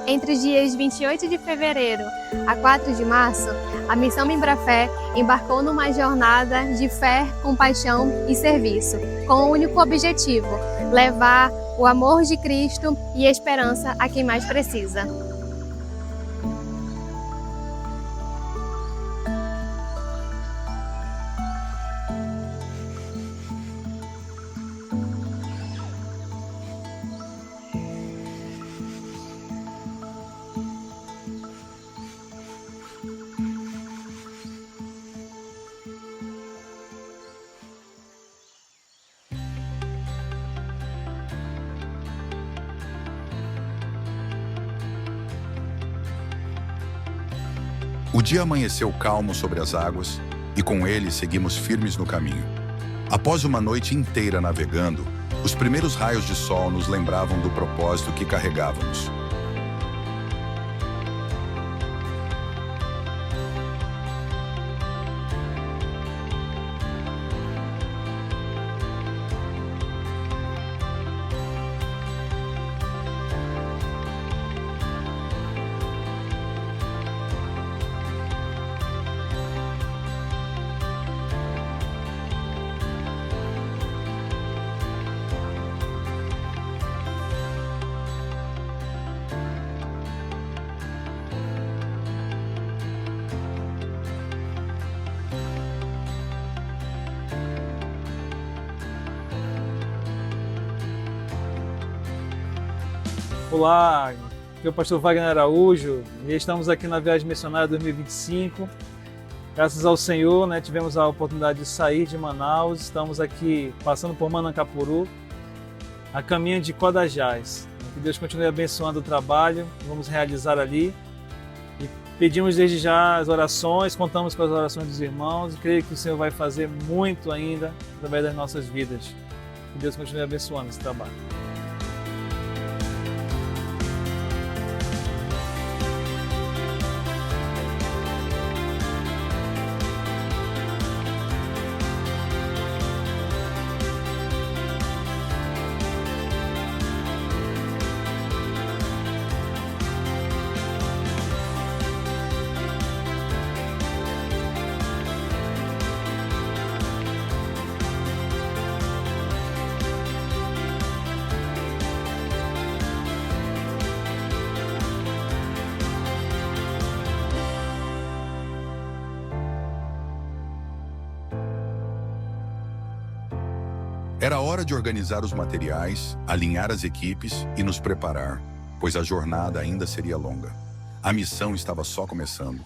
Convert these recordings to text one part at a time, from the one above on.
Entre os dias 28 de fevereiro a 4 de março, a Missão Embrafé embarcou numa jornada de fé, compaixão e serviço, com o único objetivo: levar o amor de Cristo e esperança a quem mais precisa. O dia amanheceu calmo sobre as águas e com ele seguimos firmes no caminho. Após uma noite inteira navegando, os primeiros raios de sol nos lembravam do propósito que carregávamos. Olá, aqui é o pastor Wagner Araújo e estamos aqui na Viagem Missionária 2025. Graças ao Senhor, tivemos a oportunidade de sair de Manaus, estamos aqui passando por Manancapuru, a caminho de Codajás. Que Deus continue abençoando o trabalho que vamos realizar ali e pedimos desde já as orações, contamos com as orações dos irmãos e creio que o Senhor vai fazer muito ainda através das nossas vidas. Que Deus continue abençoando esse trabalho. Era hora de organizar os materiais, alinhar as equipes e nos preparar, pois a jornada ainda seria longa. A missão estava só começando.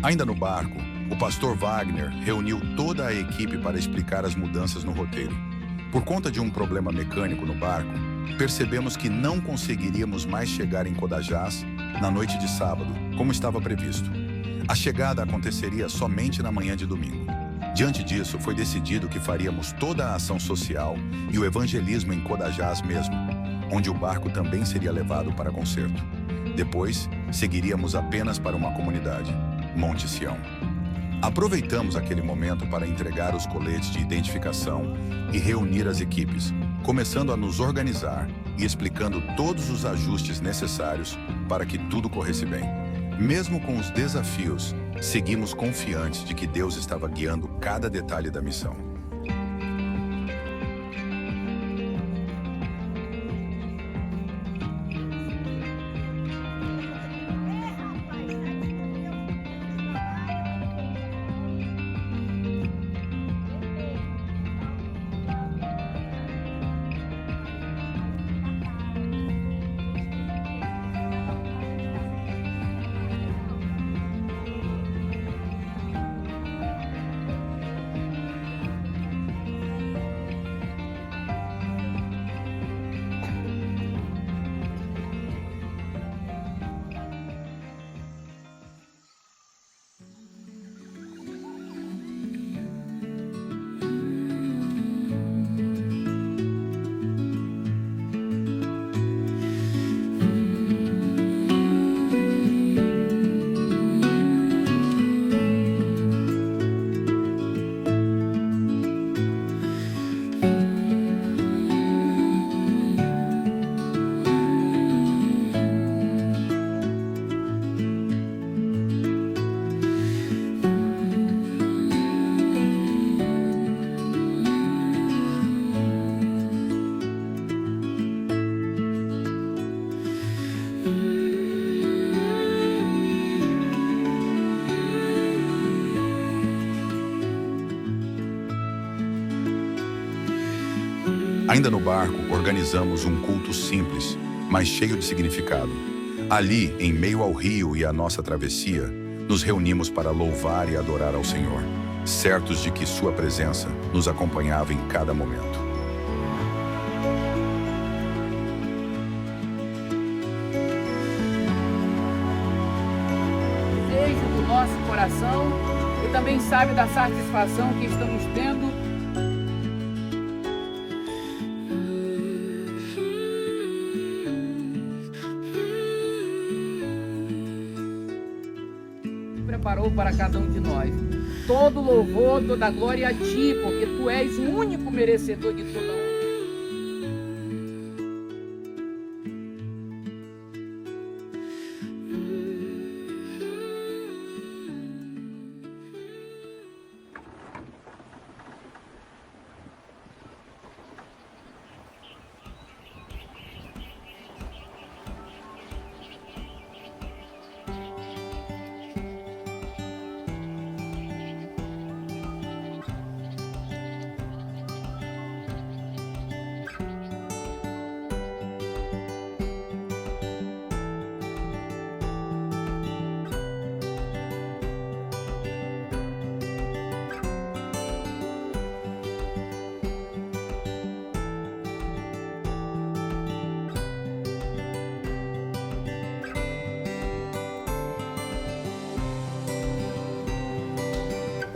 Ainda no barco, o pastor Wagner reuniu toda a equipe para explicar as mudanças no roteiro. Por conta de um problema mecânico no barco, percebemos que não conseguiríamos mais chegar em Codajás na noite de sábado, como estava previsto. A chegada aconteceria somente na manhã de domingo. Diante disso, foi decidido que faríamos toda a ação social e o evangelismo em Codajás mesmo, onde o barco também seria levado para conserto. Depois, seguiríamos apenas para uma comunidade, Monte Sião. Aproveitamos aquele momento para entregar os coletes de identificação e reunir as equipes, começando a nos organizar e explicando todos os ajustes necessários para que tudo corresse bem. Mesmo com os desafios, seguimos confiantes de que Deus estava guiando cada detalhe da missão. Ainda no barco, organizamos um culto simples, mas cheio de significado. Ali, em meio ao rio e à nossa travessia, nos reunimos para louvar e adorar ao Senhor, certos de que Sua presença nos acompanhava em cada momento. Desejo do nosso coração e também sabe da satisfação que estamos tendo preparou para cada um de nós. Todo louvor, toda glória a Ti, porque Tu és o único merecedor de toda honra.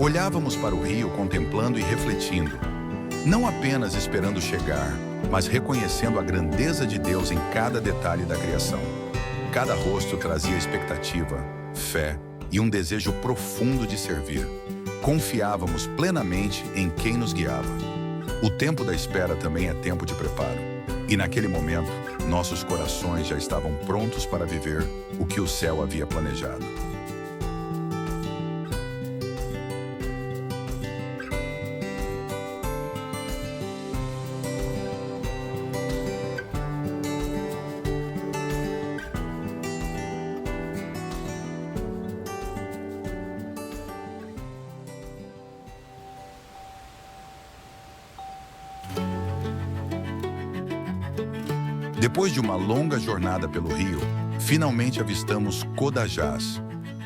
Olhávamos para o rio contemplando e refletindo, não apenas esperando chegar, mas reconhecendo a grandeza de Deus em cada detalhe da criação. Cada rosto trazia expectativa, fé e um desejo profundo de servir. Confiávamos plenamente em quem nos guiava. O tempo da espera também é tempo de preparo. E naquele momento, nossos corações já estavam prontos para viver o que o céu havia planejado. Depois de uma longa jornada pelo rio, finalmente avistamos Codajás.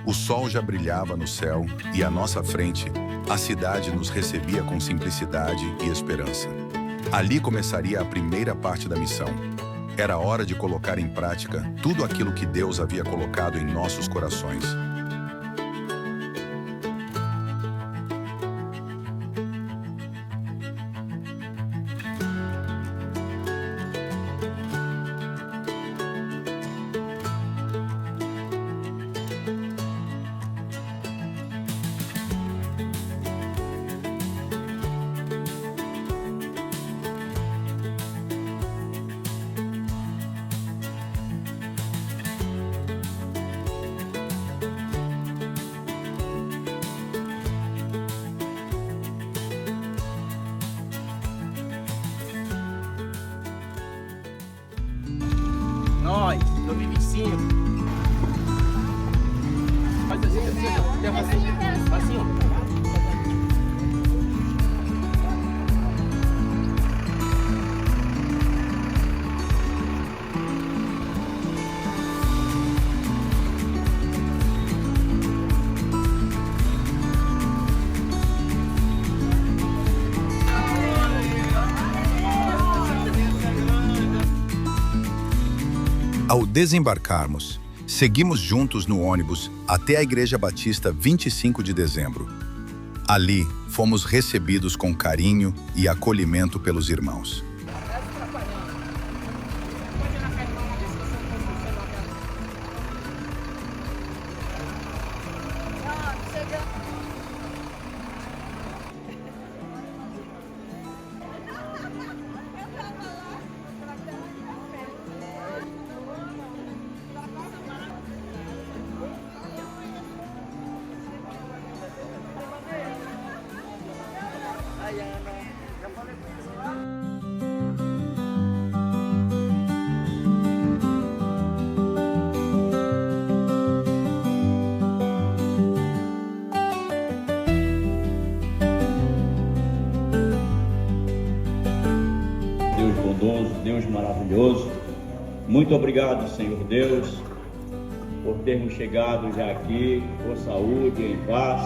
O sol já brilhava no céu e à nossa frente, a cidade nos recebia com simplicidade e esperança. Ali começaria a primeira parte da missão. Era hora de colocar em prática tudo aquilo que Deus havia colocado em nossos corações. Nós, 2025. Faz assim, assim, ó. Ao desembarcarmos, seguimos juntos no ônibus até a Igreja Batista 25 de dezembro. Ali, fomos recebidos com carinho e acolhimento pelos irmãos. Muito obrigado, Senhor Deus, por termos chegado já aqui com saúde, em paz.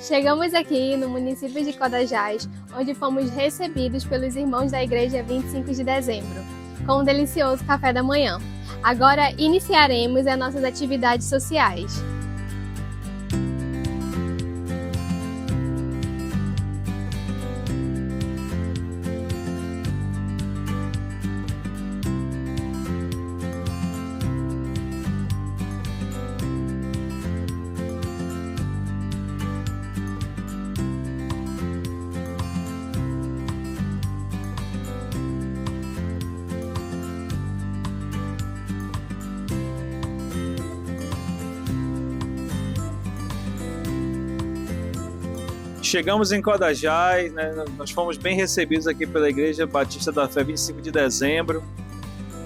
Chegamos aqui no município de Codajás, onde fomos recebidos pelos irmãos da Igreja 25 de Dezembro, com um delicioso café da manhã. Agora iniciaremos as nossas atividades sociais. Chegamos em Codajás, né? Nós fomos bem recebidos aqui pela Igreja Batista da Fé 25 de Dezembro.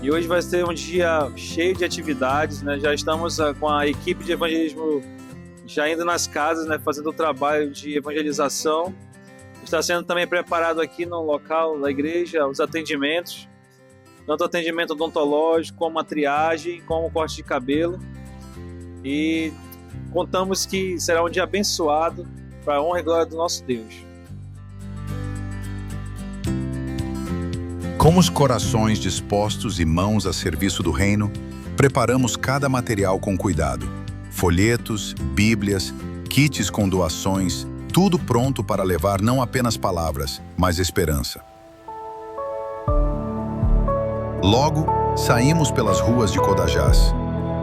E hoje vai ser um dia cheio de atividades, né? Já estamos com a equipe de evangelismo já indo nas casas, né? Fazendo o trabalho de evangelização. Está sendo também preparado aqui no local da igreja os atendimentos, tanto atendimento odontológico, como a triagem, como o corte de cabelo. E contamos que será um dia abençoado para a honra e glória do nosso Deus. Com os corações dispostos e mãos a serviço do reino, preparamos cada material com cuidado. Folhetos, bíblias, kits com doações, tudo pronto para levar não apenas palavras, mas esperança. Logo, saímos pelas ruas de Codajás.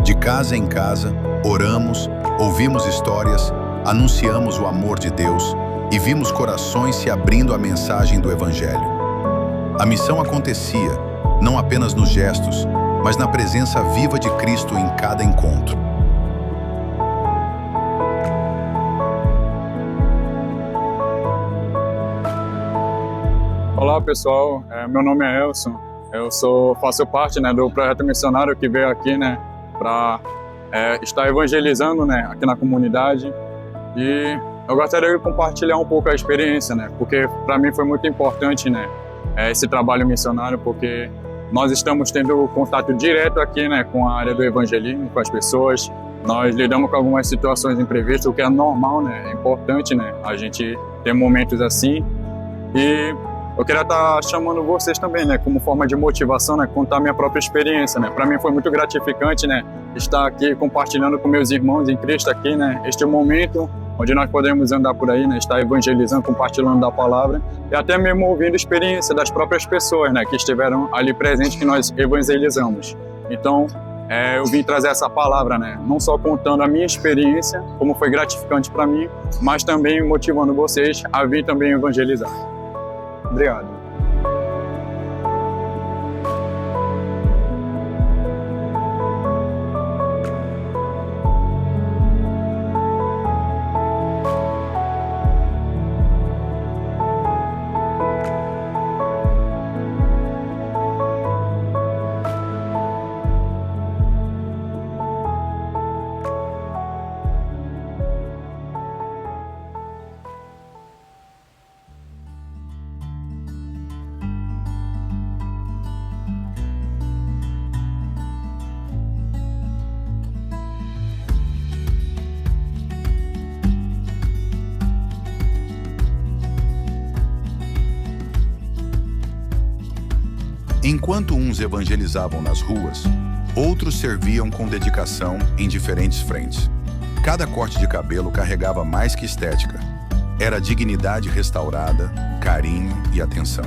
De casa em casa, oramos, ouvimos histórias, anunciamos o amor de Deus e vimos corações se abrindo à mensagem do Evangelho. A missão acontecia, não apenas nos gestos, mas na presença viva de Cristo em cada encontro. Olá pessoal, meu nome é Elson, faço parte, né, do projeto missionário que veio aqui, né, para estar evangelizando, né, aqui na comunidade. E eu gostaria de compartilhar um pouco a experiência, né, porque para mim foi muito importante, né, esse trabalho missionário, porque nós estamos tendo contato direto aqui, né, com a área do evangelismo, com as pessoas. Nós lidamos com algumas situações imprevistas, o que é normal, né, é importante, né, a gente ter momentos assim. E eu queria estar chamando vocês também, né, como forma de motivação, né, contar minha própria experiência, né. Para mim foi muito gratificante, né, estar aqui compartilhando com meus irmãos em Cristo aqui, né, este momento onde nós podemos andar por aí, né, estar evangelizando, compartilhando da palavra e até mesmo ouvindo a experiência das próprias pessoas, né, que estiveram ali presentes, que nós evangelizamos. Então, eu vim trazer essa palavra, né, não só contando a minha experiência, como foi gratificante para mim, mas também motivando vocês a vir também evangelizar. Obrigado. Enquanto uns evangelizavam nas ruas, outros serviam com dedicação em diferentes frentes. Cada corte de cabelo carregava mais que estética. Era dignidade restaurada, carinho e atenção.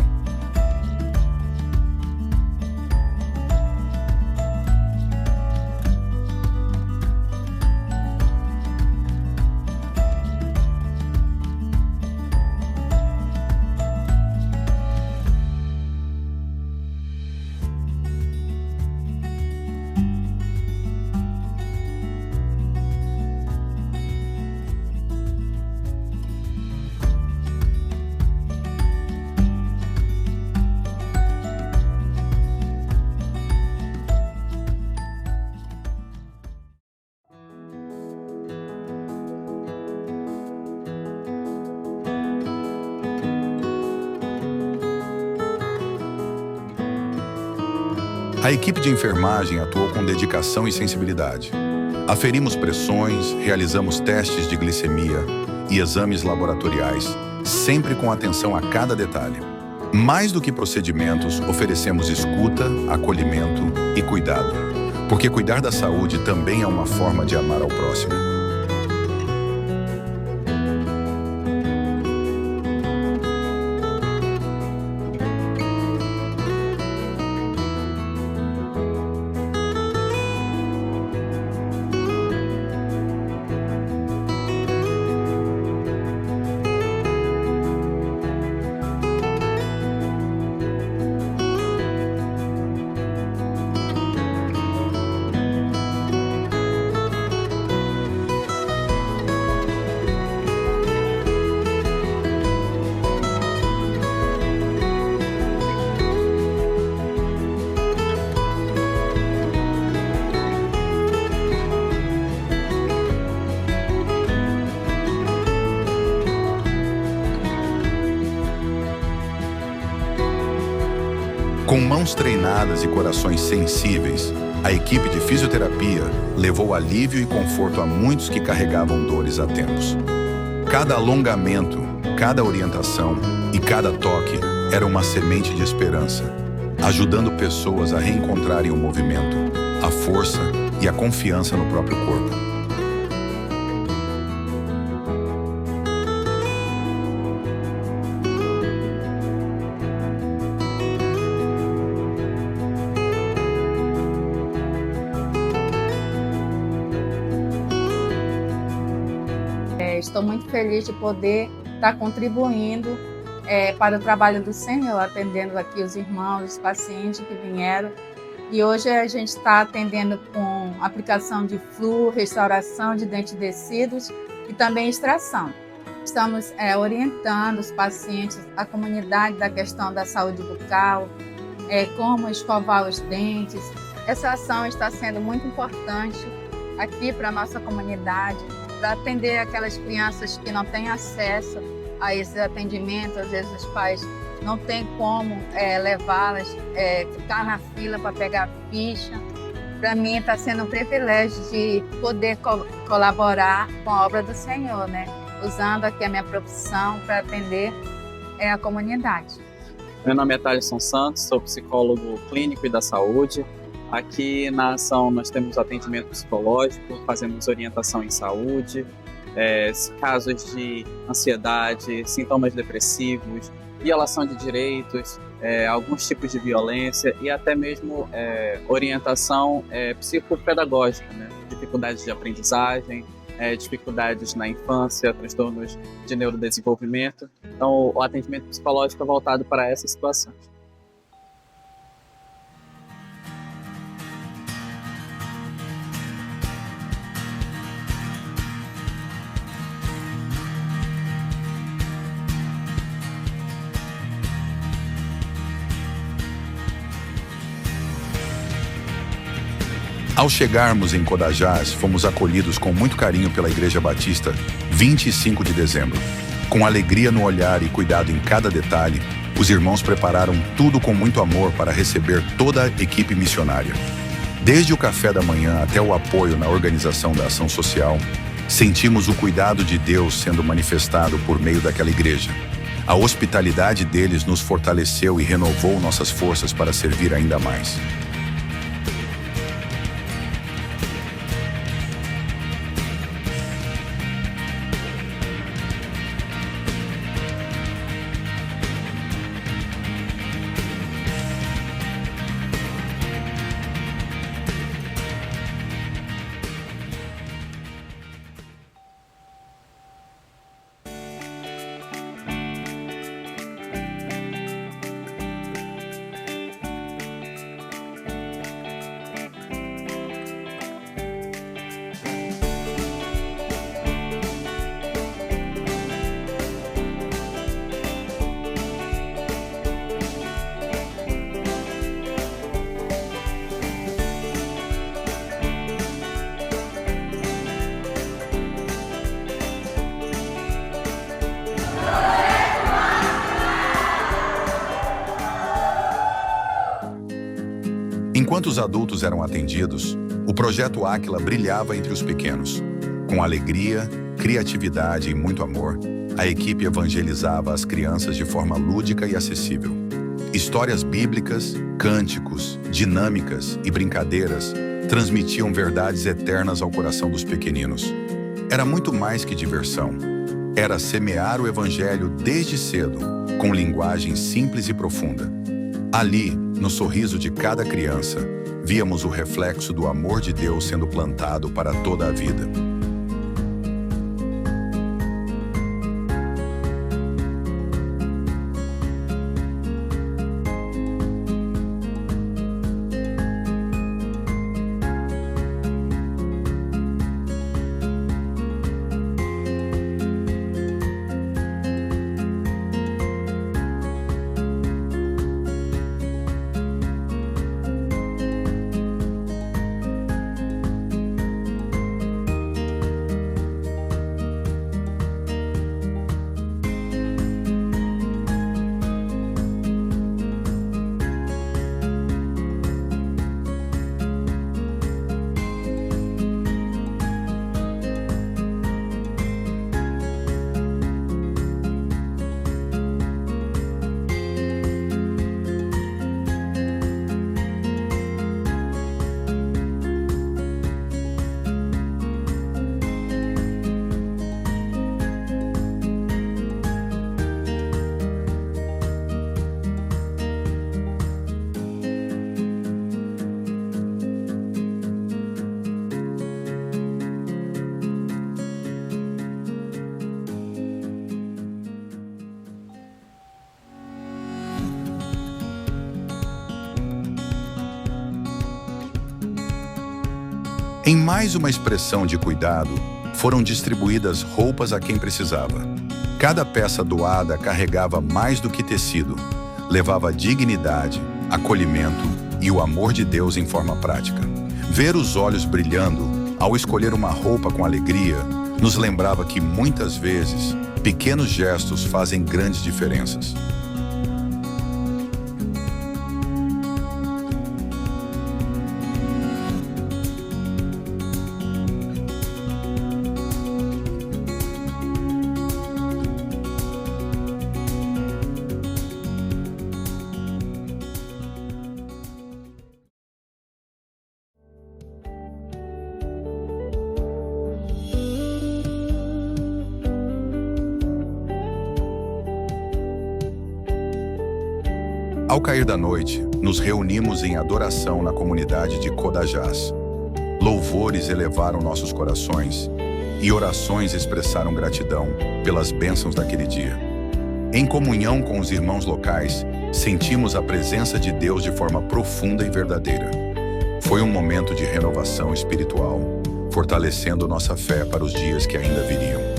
A equipe de enfermagem atuou com dedicação e sensibilidade. Aferimos pressões, realizamos testes de glicemia e exames laboratoriais, sempre com atenção a cada detalhe. Mais do que procedimentos, oferecemos escuta, acolhimento e cuidado, porque cuidar da saúde também é uma forma de amar ao próximo. Com mãos treinadas e corações sensíveis, a equipe de fisioterapia levou alívio e conforto a muitos que carregavam dores há tempos. Cada alongamento, cada orientação e cada toque era uma semente de esperança, ajudando pessoas a reencontrarem o movimento, a força e a confiança no próprio corpo. Estou muito feliz de poder estar contribuindo para o trabalho do Senhor, atendendo aqui os irmãos, os pacientes que vieram. E hoje a gente está atendendo com aplicação de flúor, restauração de dentedecidos e também extração. Estamos orientando os pacientes, a comunidade da questão da saúde bucal, como escovar os dentes. Essa ação está sendo muito importante aqui para a nossa comunidade, para atender aquelas crianças que não têm acesso a esse atendimento. Às vezes os pais não têm como levá-las, ficar na fila para pegar a ficha. Para mim está sendo um privilégio de poder colaborar com a obra do Senhor, né? Usando aqui a minha profissão para atender a comunidade. Meu nome é Thaleson Santos, sou psicólogo clínico e da saúde. Aqui na ação nós temos atendimento psicológico, fazemos orientação em saúde, casos de ansiedade, sintomas depressivos, violação de direitos, alguns tipos de violência e até mesmo orientação psicopedagógica, né? Dificuldades de aprendizagem, dificuldades na infância, transtornos de neurodesenvolvimento. Então o atendimento psicológico é voltado para essas situações. Ao chegarmos em Codajás, fomos acolhidos com muito carinho pela Igreja Batista 25 de dezembro. Com alegria no olhar e cuidado em cada detalhe, os irmãos prepararam tudo com muito amor para receber toda a equipe missionária. Desde o café da manhã até o apoio na organização da ação social, sentimos o cuidado de Deus sendo manifestado por meio daquela igreja. A hospitalidade deles nos fortaleceu e renovou nossas forças para servir ainda mais. Enquanto os adultos eram atendidos, o Projeto Áquila brilhava entre os pequenos. Com alegria, criatividade e muito amor, a equipe evangelizava as crianças de forma lúdica e acessível. Histórias bíblicas, cânticos, dinâmicas e brincadeiras transmitiam verdades eternas ao coração dos pequeninos. Era muito mais que diversão. Era semear o evangelho desde cedo, com linguagem simples e profunda. Ali, no sorriso de cada criança, víamos o reflexo do amor de Deus sendo plantado para toda a vida. Em mais uma expressão de cuidado, foram distribuídas roupas a quem precisava. Cada peça doada carregava mais do que tecido, levava dignidade, acolhimento e o amor de Deus em forma prática. Ver os olhos brilhando ao escolher uma roupa com alegria nos lembrava que muitas vezes pequenos gestos fazem grandes diferenças. Ao cair da noite, nos reunimos em adoração na comunidade de Codajás. Louvores elevaram nossos corações e orações expressaram gratidão pelas bênçãos daquele dia. Em comunhão com os irmãos locais, sentimos a presença de Deus de forma profunda e verdadeira. Foi um momento de renovação espiritual, fortalecendo nossa fé para os dias que ainda viriam.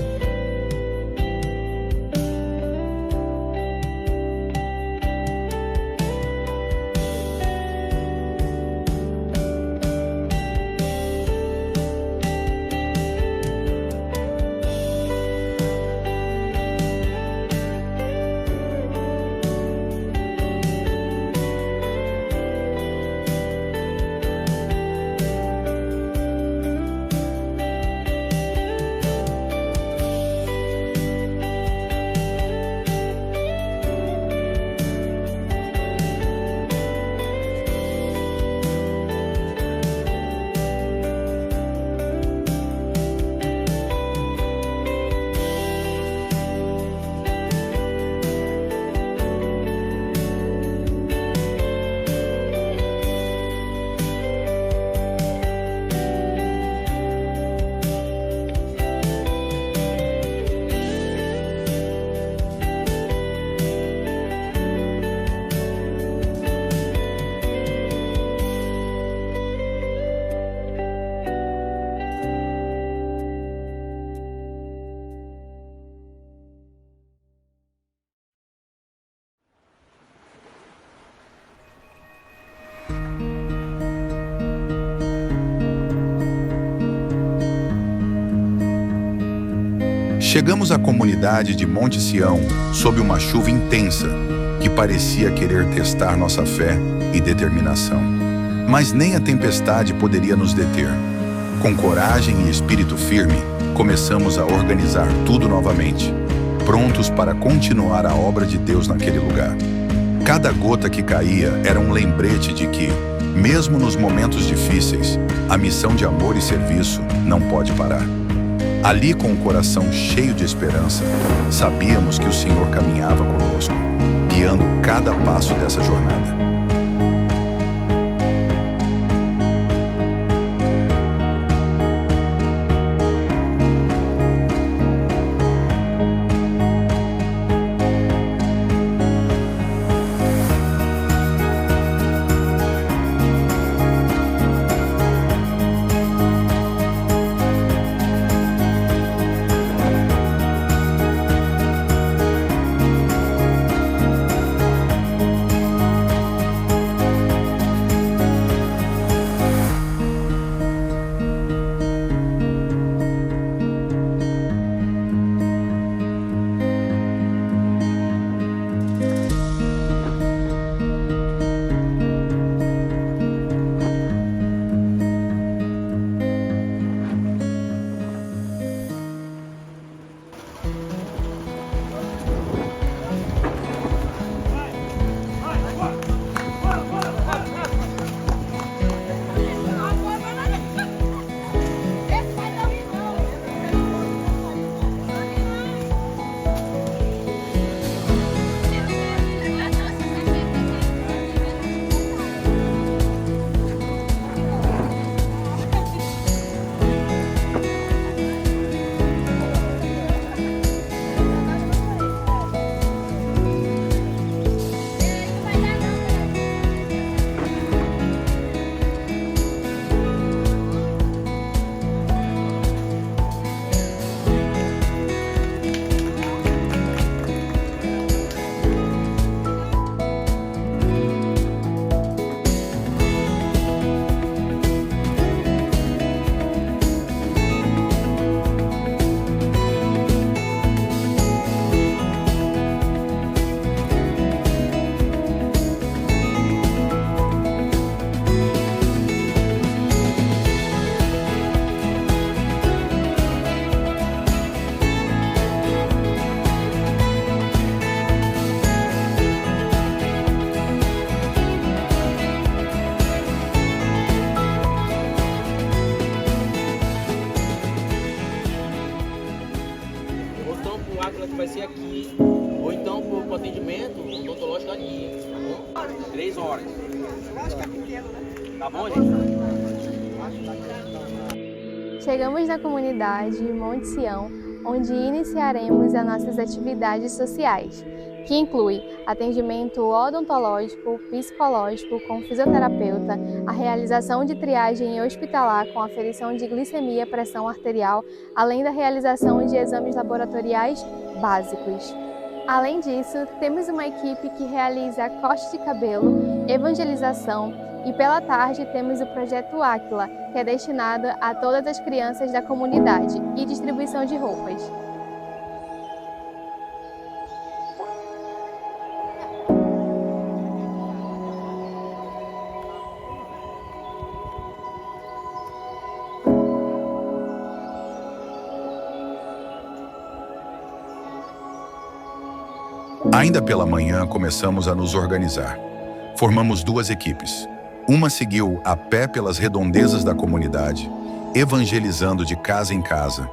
Chegamos à comunidade de Monte Sião sob uma chuva intensa que parecia querer testar nossa fé e determinação. Mas nem a tempestade poderia nos deter. Com coragem e espírito firme, começamos a organizar tudo novamente, prontos para continuar a obra de Deus naquele lugar. Cada gota que caía era um lembrete de que, mesmo nos momentos difíceis, a missão de amor e serviço não pode parar. Ali, com o coração cheio de esperança, sabíamos que o Senhor caminhava conosco, guiando cada passo dessa jornada. vai ser aqui, ou então pro atendimento odontológico ali, tá bom? 3 horas. Eu acho que é pequeno, né? Tá bom, gente? Chegamos na comunidade Monte Sião, onde iniciaremos as nossas atividades sociais, que inclui atendimento odontológico, psicológico com fisioterapeuta, a realização de triagem hospitalar com aferição de glicemia e pressão arterial, além da realização de exames laboratoriais básicos. Além disso, temos uma equipe que realiza corte de cabelo, evangelização e pela tarde temos o projeto Áquila, que é destinado a todas as crianças da comunidade e distribuição de roupas. Ainda pela manhã, começamos a nos organizar. Formamos 2 equipes. Uma seguiu a pé pelas redondezas da comunidade, evangelizando de casa em casa,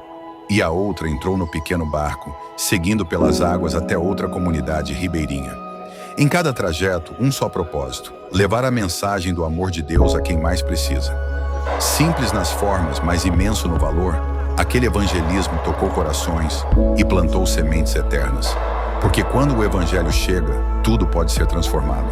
e a outra entrou no pequeno barco, seguindo pelas águas até outra comunidade ribeirinha. Em cada trajeto, um só propósito: levar a mensagem do amor de Deus a quem mais precisa. Simples nas formas, mas imenso no valor, aquele evangelismo tocou corações e plantou sementes eternas. Porque quando o Evangelho chega, tudo pode ser transformado.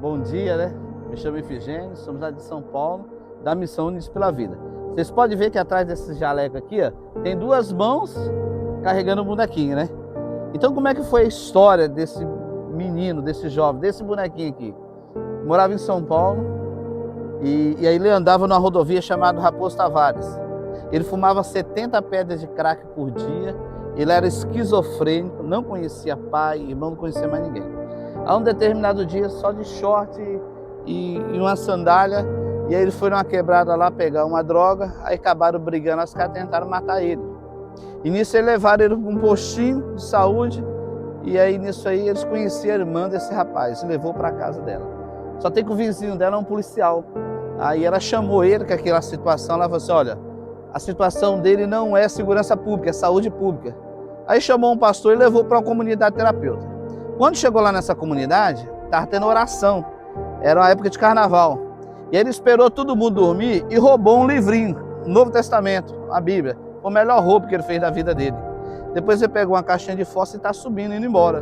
Bom dia, né? Me chamo Efigênio, somos lá de São Paulo, da Missão Unidos pela Vida. Vocês podem ver que atrás desse jaleco aqui, ó, tem duas mãos carregando um bonequinho, né? Então como é que foi a história desse menino, desse jovem, desse bonequinho aqui? Morava em São Paulo e aí ele andava numa rodovia chamada Raposo Tavares. Ele fumava 70 pedras de crack por dia, ele era esquizofrênico, não conhecia pai, irmão, não conhecia mais ninguém. A um determinado dia, só de short e uma sandália, e aí ele foi numa quebrada lá pegar uma droga, aí acabaram brigando, os caras tentaram matar ele. E nisso eles levaram ele para um postinho de saúde, e aí nisso aí eles conheciam a irmã desse rapaz, e levou para a casa dela. Só tem que o vizinho dela é um policial. Aí ela chamou ele com aquela situação, ela falou assim, olha, a situação dele não é segurança pública, é saúde pública. Aí chamou um pastor e levou para uma comunidade terapêutica. Quando chegou lá nessa comunidade, estava tendo oração, era uma época de carnaval. E aí ele esperou todo mundo dormir e roubou um livrinho, o Novo Testamento, a Bíblia. Foi o melhor roubo que ele fez da vida dele. Depois ele pegou uma caixinha de fósforo e está subindo, indo embora.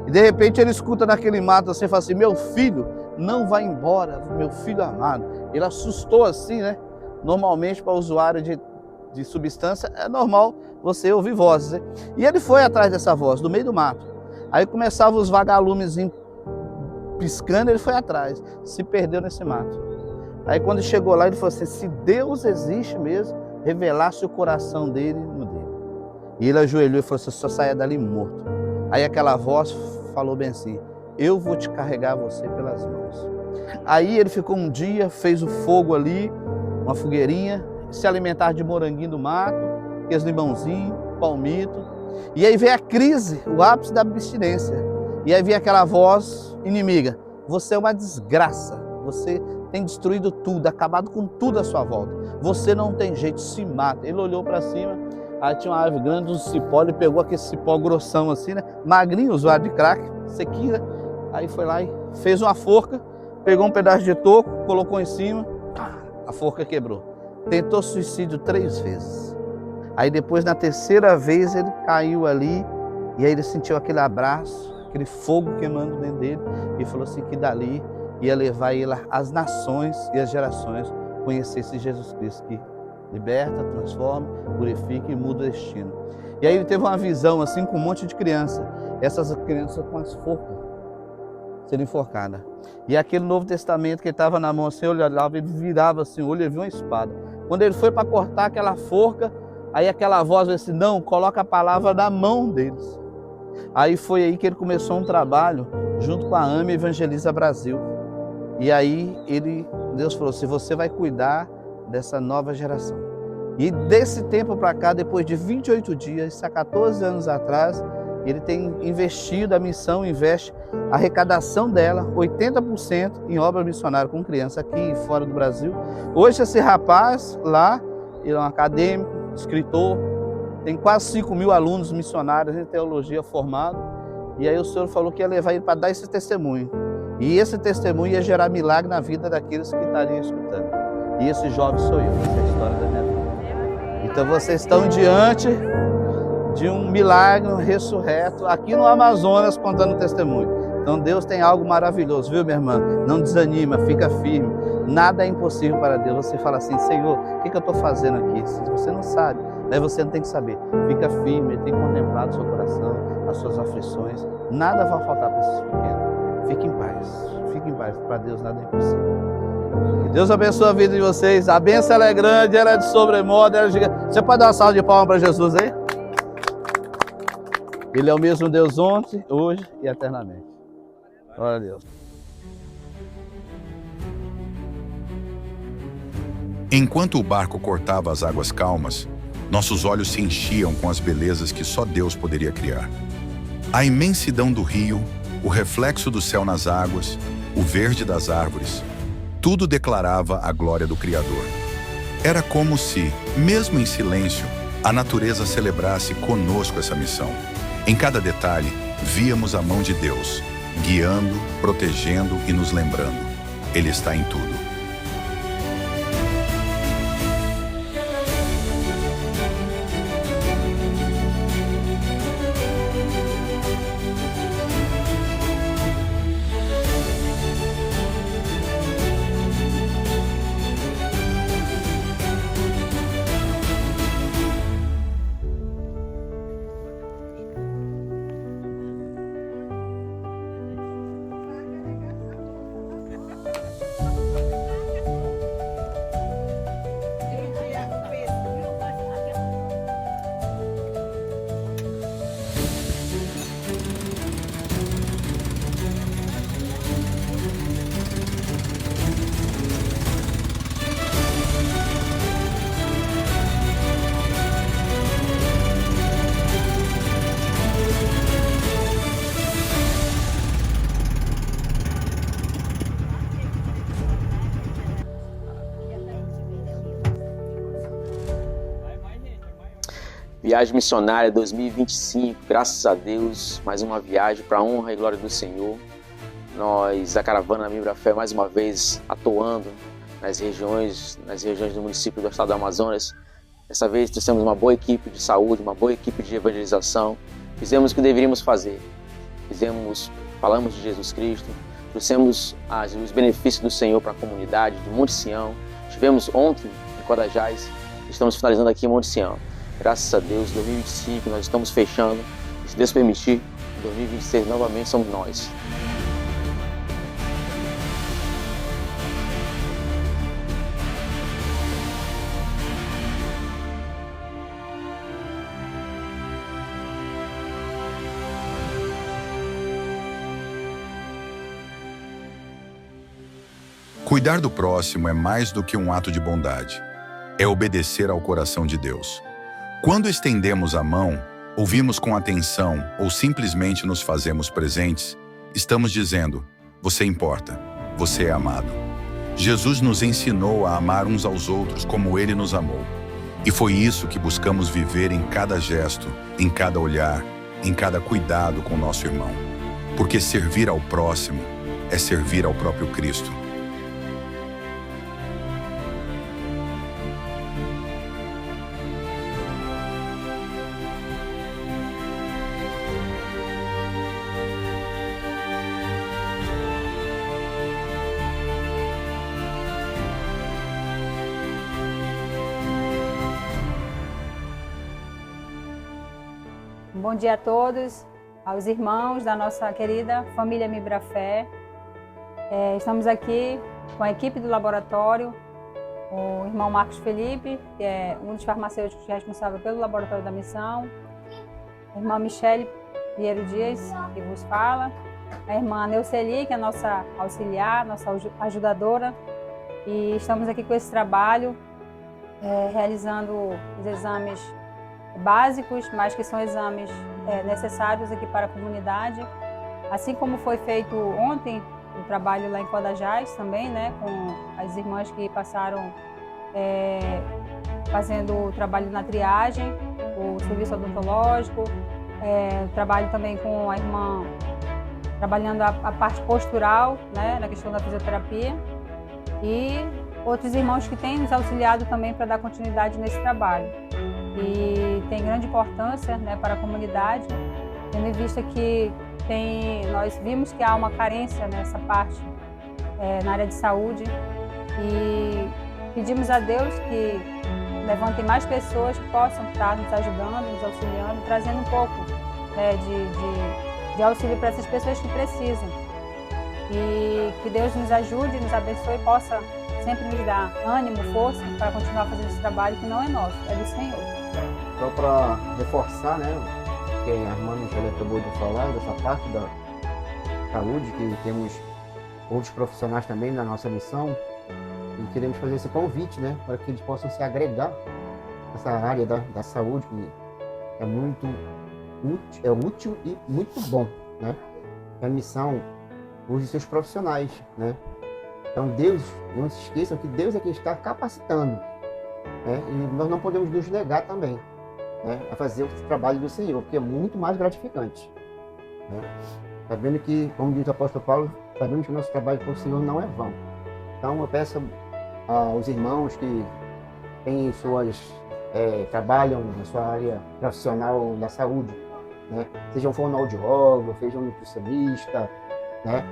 E de repente ele escuta naquele mato assim, fala assim, meu filho não vai embora, meu filho amado. Ele assustou assim, né? Normalmente para o usuário de substância é normal você ouvir vozes, né? E ele foi atrás dessa voz, do meio do mato. Aí começavam os vagalumes piscando, ele foi atrás, se perdeu nesse mato. Aí quando chegou lá, ele falou assim, se Deus existe mesmo, revelasse o coração dele no dele. E ele ajoelhou e falou assim, só saia dali morto. Aí aquela voz falou bem assim, eu vou te carregar você pelas mãos. Aí ele ficou um dia, fez o fogo ali, uma fogueirinha, se alimentar de moranguinho do mato, aqueles limãozinhos, palmito. E aí veio a crise, o ápice da abstinência. E aí veio aquela voz inimiga, você é uma desgraça, você tem destruído tudo, acabado com tudo à sua volta. Você não tem jeito, se mata. Ele olhou para cima, aí tinha uma árvore grande, um cipó, ele pegou aquele cipó grossão assim, né? Magrinho, usuário de crack, sequinho, né? Aí foi lá e fez uma forca, pegou um pedaço de toco, colocou em cima, a forca quebrou. Tentou suicídio 3 vezes. Aí depois, na 3ª vez, ele caiu ali, e aí ele sentiu aquele abraço, aquele fogo queimando dentro dele, e falou assim que dali ia levar ele as nações e as gerações conhecessem Jesus Cristo, que liberta, transforma, purifica e muda o destino. E aí ele teve uma visão assim com um monte de criança, essas crianças com as forcas, sendo enforcadas. E aquele Novo Testamento que ele estava na mão assim, ele olhava, ele virava assim, o olho, ele viu uma espada. Quando ele foi para cortar aquela forca, aí aquela voz disse, não, coloca a palavra na mão deles. Aí foi aí que ele começou um trabalho junto com a AME Evangeliza Brasil. E aí Deus falou assim, você vai cuidar dessa nova geração. E desse tempo para cá, depois de 28 dias, isso há 14 anos atrás, ele tem investido, a missão investe a arrecadação dela, 80% em obra missionária com criança aqui e fora do Brasil. Hoje esse rapaz lá, ele é um acadêmico, escritor, tem quase 5.000 alunos missionários em teologia formados. E aí o Senhor falou que ia levar ele para dar esse testemunho. E esse testemunho ia gerar milagre na vida daqueles que estariam escutando. E esse jovem sou eu, essa é a história da minha vida. Então vocês estão diante de um milagre, um ressurreto, aqui no Amazonas contando testemunho. Então Deus tem algo maravilhoso, viu, minha irmã? Não desanima, fica firme. Nada é impossível para Deus. Você fala assim, Senhor, o que eu estou fazendo aqui? Se você não sabe, aí você não tem que saber. Fica firme, Ele tem contemplado o seu coração, as suas aflições. Nada vai faltar para esses pequenos. Fique em paz, para Deus nada é impossível. Que Deus abençoe a vida de vocês. A bênção ela é grande, ela é de sobremodo, ela é gigante. Você pode dar uma salva de palmas para Jesus aí? Ele é o mesmo Deus ontem, hoje e eternamente. Glória a Deus. Enquanto o barco cortava as águas calmas, nossos olhos se enchiam com as belezas que só Deus poderia criar. A imensidão do rio, o reflexo do céu nas águas, o verde das árvores, tudo declarava a glória do Criador. Era como se, mesmo em silêncio, a natureza celebrasse conosco essa missão. Em cada detalhe, víamos a mão de Deus, guiando, protegendo e nos lembrando. Ele está em tudo. Viagem Missionária 2025, graças a Deus, mais uma viagem para a honra e glória do Senhor. Nós, a Caravana da Mibrafé, mais uma vez atuando nas regiões do município do estado do Amazonas. Dessa vez trouxemos uma boa equipe de saúde, uma boa equipe de evangelização. Fizemos o que deveríamos fazer. Falamos de Jesus Cristo, trouxemos os benefícios do Senhor para a comunidade de Monte Sião. Estivemos ontem em Codajás, estamos finalizando aqui em Monte Sião. Graças a Deus, 2025 nós estamos fechando. Se Deus permitir, 2026 novamente somos nós. Cuidar do próximo é mais do que um ato de bondade. É obedecer ao coração de Deus. Quando estendemos a mão, ouvimos com atenção ou simplesmente nos fazemos presentes, estamos dizendo: você importa, você é amado. Jesus nos ensinou a amar uns aos outros como Ele nos amou. E foi isso que buscamos viver em cada gesto, em cada olhar, em cada cuidado com nosso irmão. Porque servir ao próximo é servir ao próprio Cristo. Bom dia a todos, aos irmãos da nossa querida família Mibrafé. Estamos aqui com a equipe do laboratório, o irmão Marcos Felipe, que é um dos farmacêuticos responsável pelo laboratório da missão, a irmã Michele Pinheiro Dias, que vos fala, a irmã Neuceli, que é nossa auxiliar, nossa ajudadora, e estamos aqui com esse trabalho, realizando os exames básicos, mas que são exames necessários aqui para a comunidade, assim como foi feito ontem o trabalho lá em Codajás também, né, com as irmãs que passaram fazendo o trabalho na triagem, o serviço odontológico, trabalho também com a irmã trabalhando a parte postural, né, na questão da fisioterapia, e outros irmãos que têm nos auxiliado também para dar continuidade nesse trabalho. E tem grande importância, né, para a comunidade, tendo em vista que nós vimos que há uma carência nessa parte na área de saúde, e pedimos a Deus que levantem mais pessoas que possam estar nos ajudando, nos auxiliando, trazendo um pouco, né, de auxílio para essas pessoas que precisam. E que Deus nos ajude, nos abençoe e possa sempre nos dar ânimo, força para continuar fazendo esse trabalho que não é nosso, é do Senhor. Só para reforçar, né, que a irmã Michele acabou de falar, dessa parte da saúde, que temos outros profissionais também na nossa missão, e queremos fazer esse convite, né, para que eles possam se agregar nessa área da saúde, que é muito útil e muito bom, né? A missão use seus profissionais, né? Então Deus, não se esqueçam que Deus é quem está capacitando, né? E nós não podemos nos negar também, né, a fazer o trabalho do Senhor, porque é muito mais gratificante, né? Sabendo que, como diz o apóstolo Paulo, sabemos que o nosso trabalho com o Senhor não é vão. Então eu peço aos irmãos que têm trabalham na sua área profissional da saúde, né, sejam fonoaudiólogo, sejam nutricionista, né,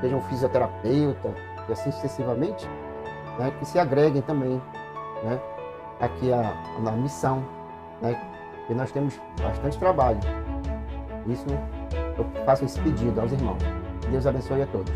sejam fisioterapeuta, e assim sucessivamente, né, que se agreguem também, né, aqui na missão, né, que nós temos bastante trabalho. Isso eu faço esse pedido aos irmãos. Deus abençoe a todos.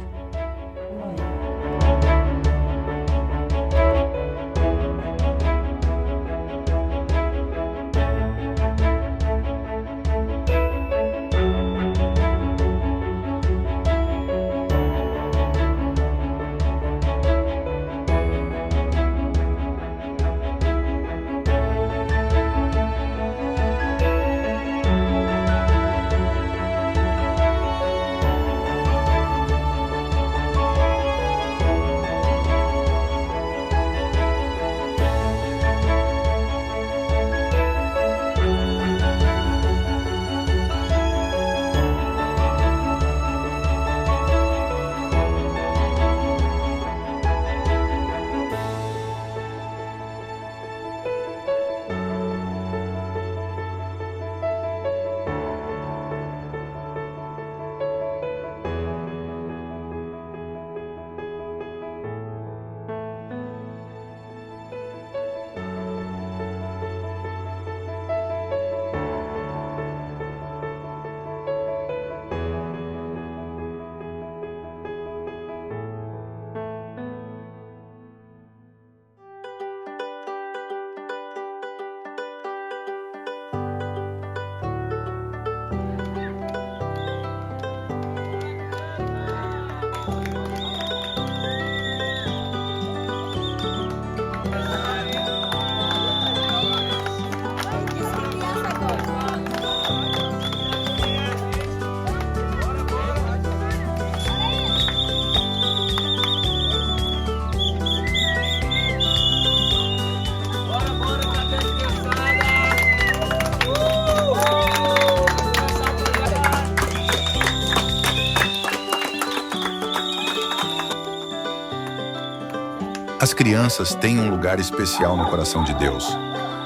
As crianças têm um lugar especial no coração de Deus.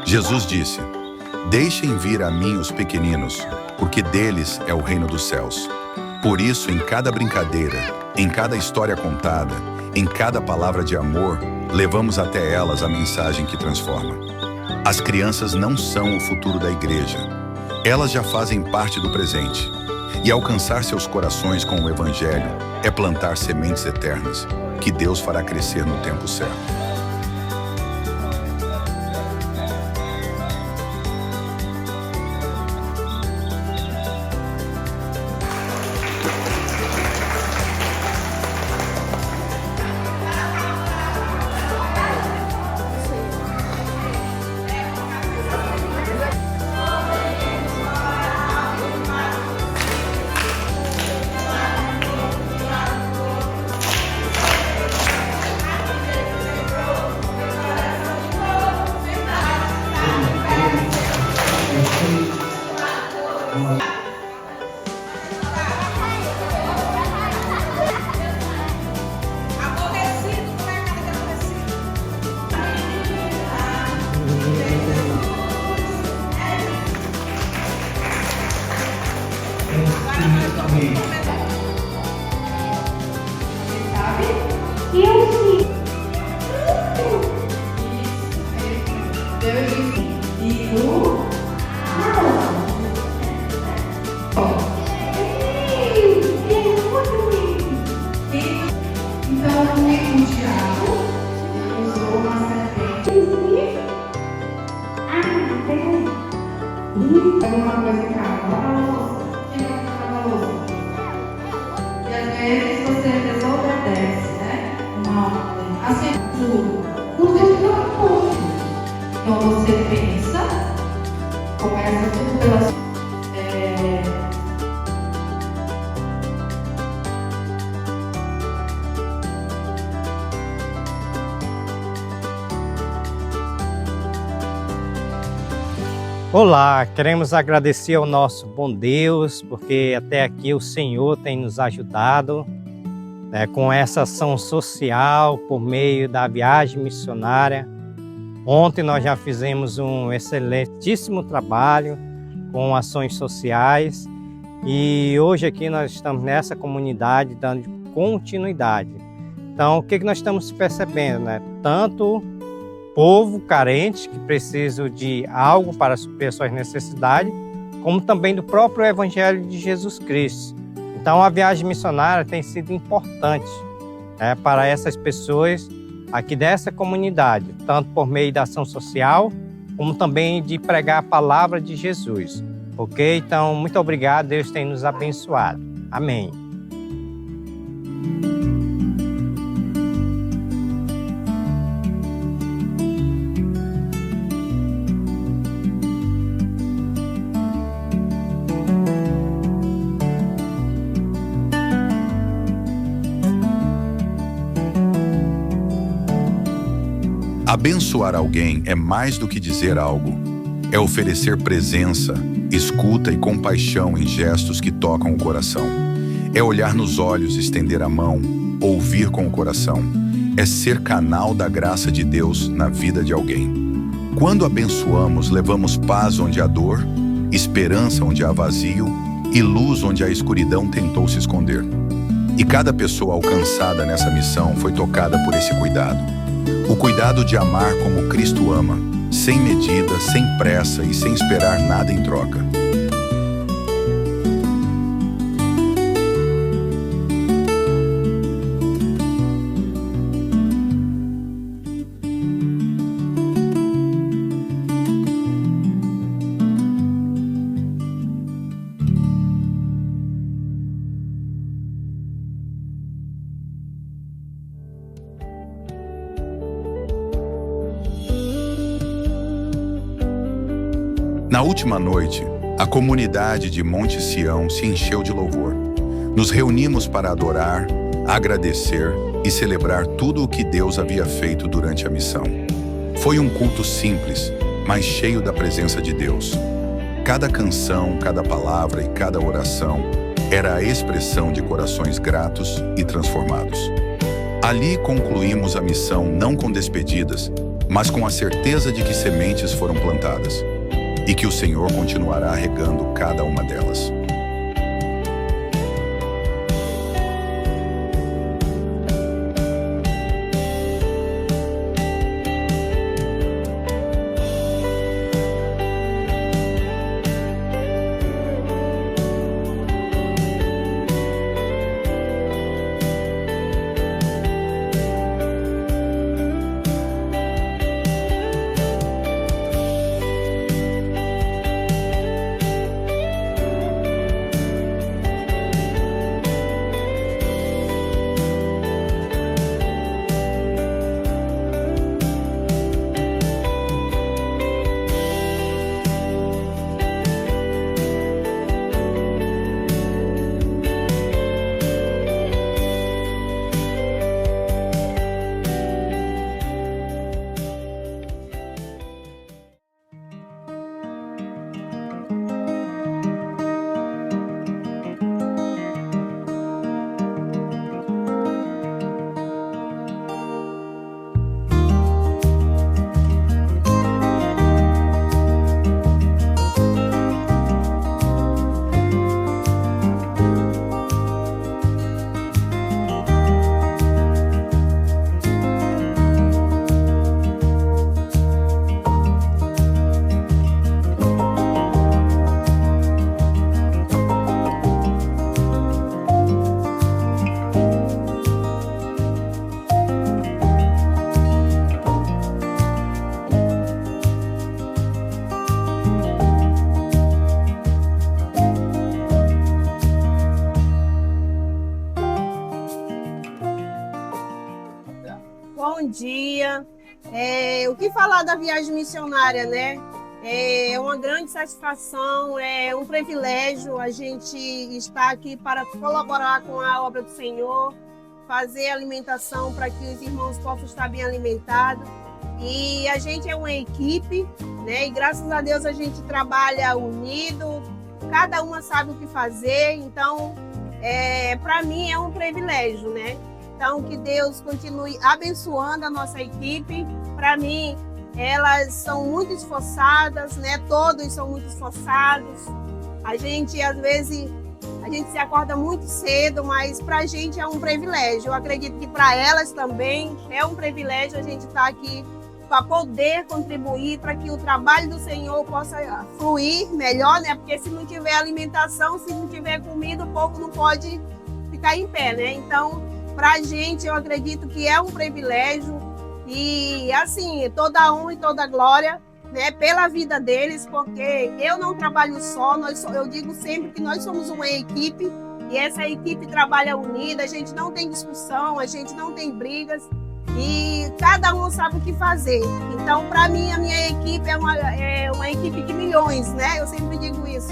Jesus disse: "Deixem vir a mim os pequeninos, porque deles é o reino dos céus." Por isso, em cada brincadeira, em cada história contada, em cada palavra de amor, levamos até elas a mensagem que transforma. As crianças não são o futuro da igreja. Elas já fazem parte do presente. E alcançar seus corações com o Evangelho é plantar sementes eternas, que Deus fará crescer no tempo certo. Olá, queremos agradecer ao nosso bom Deus, porque até aqui o Senhor tem nos ajudado com essa ação social por meio da viagem missionária. Ontem nós já fizemos um excelentíssimo trabalho com ações sociais e hoje aqui nós estamos nessa comunidade dando continuidade. Então, o que nós estamos percebendo, Tanto povo carente que precisa de algo para suprir suas necessidades, como também do próprio Evangelho de Jesus Cristo. Então, a viagem missionária tem sido importante para essas pessoas aqui dessa comunidade, tanto por meio da ação social, como também de pregar a palavra de Jesus. Ok? Então, muito obrigado, Deus tem nos abençoado. Amém. Abençoar alguém é mais do que dizer algo. É oferecer presença, escuta e compaixão em gestos que tocam o coração. É olhar nos olhos, estender a mão, ouvir com o coração. É ser canal da graça de Deus na vida de alguém. Quando abençoamos, levamos paz onde há dor, esperança onde há vazio e luz onde a escuridão tentou se esconder. E cada pessoa alcançada nessa missão foi tocada por esse cuidado. O cuidado de amar como Cristo ama, sem medida, sem pressa e sem esperar nada em troca. Na última noite, a comunidade de Monte Sião se encheu de louvor. Nos reunimos para adorar, agradecer e celebrar tudo o que Deus havia feito durante a missão. Foi um culto simples, mas cheio da presença de Deus. Cada canção, cada palavra e cada oração era a expressão de corações gratos e transformados. A Ali concluímos a missão não com despedidas, mas com a certeza de que sementes foram plantadas e que o Senhor continuará regando cada uma delas. Bom dia. O que falar da viagem missionária, né? É uma grande satisfação, é um privilégio a gente estar aqui para colaborar com a obra do Senhor, fazer alimentação para que os irmãos possam estar bem alimentados. E a gente é uma equipe, né? E graças a Deus a gente trabalha unido, cada uma sabe o que fazer. Então, para mim é um privilégio, né? Então, que Deus continue abençoando a nossa equipe. Para mim, elas são muito esforçadas, né? Todos são muito esforçados. A gente, às vezes, se acorda muito cedo, mas para a gente é um privilégio. Eu acredito que para elas também é um privilégio a gente estar aqui para poder contribuir para que o trabalho do Senhor possa fluir melhor, né? Porque se não tiver alimentação, se não tiver comida, o povo não pode ficar em pé, né? Então, para a gente, eu acredito que é um privilégio e, assim, toda a honra e toda a glória, né, pela vida deles, porque eu não trabalho só, eu digo sempre que nós somos uma equipe e essa equipe trabalha unida, a gente não tem discussão, a gente não tem brigas e cada um sabe o que fazer. Então, para mim, a minha equipe é uma equipe de milhões, né? Eu sempre digo isso.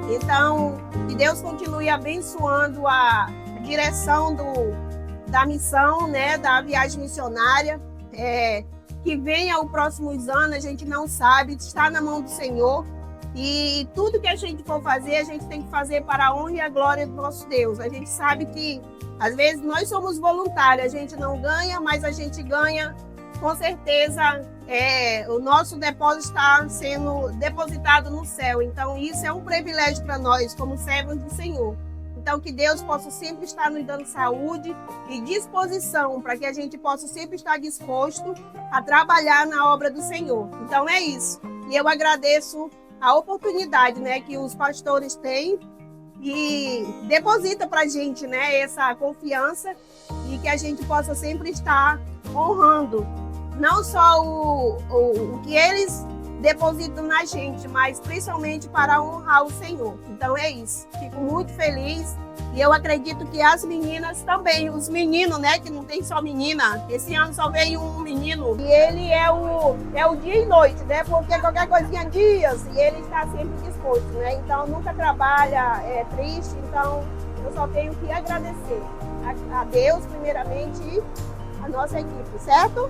Então, que Deus continue abençoando a direção da missão, né, da viagem missionária, que venha os próximos anos, a gente não sabe, está na mão do Senhor, e tudo que a gente for fazer, a gente tem que fazer para a honra e a glória do nosso Deus. A gente sabe que, às vezes, nós somos voluntários, a gente não ganha, mas a gente ganha, com certeza, o nosso depósito está sendo depositado no céu, então isso é um privilégio para nós, como servos do Senhor. Então, que Deus possa sempre estar nos dando saúde e disposição para que a gente possa sempre estar disposto a trabalhar na obra do Senhor. Então, é isso. E eu agradeço a oportunidade, né, que os pastores têm e deposita para a gente, né, essa confiança e que a gente possa sempre estar honrando não só o que eles depositam na gente, mas principalmente para honrar o Senhor. Então é isso. Fico muito feliz e eu acredito que as meninas também, os meninos, né, que não tem só menina. Esse ano só veio um menino e ele é o dia e noite, né, porque qualquer coisinha dias e ele está sempre disposto, né. Então nunca trabalha triste. Então eu só tenho que agradecer a Deus primeiramente e a nossa equipe, certo?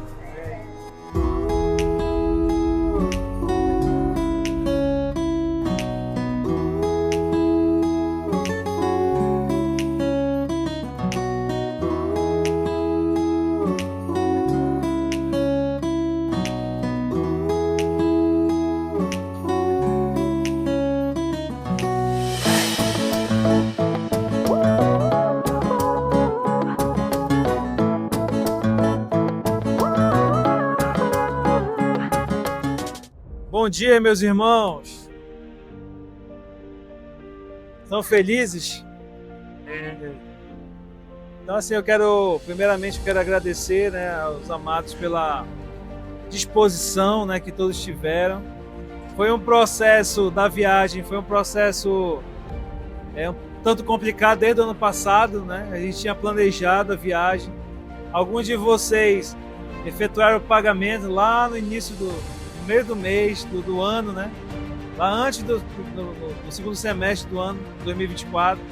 Bom dia, meus irmãos. Estão felizes? Então, assim, primeiramente, eu quero agradecer, né, aos amados pela disposição, né, que todos tiveram. Foi um processo da viagem, foi um processo um tanto complicado desde o ano passado, né? A gente tinha planejado a viagem. Alguns de vocês efetuaram o pagamento lá no início no meio do mês, do ano, né? Lá antes do segundo semestre do ano 2024.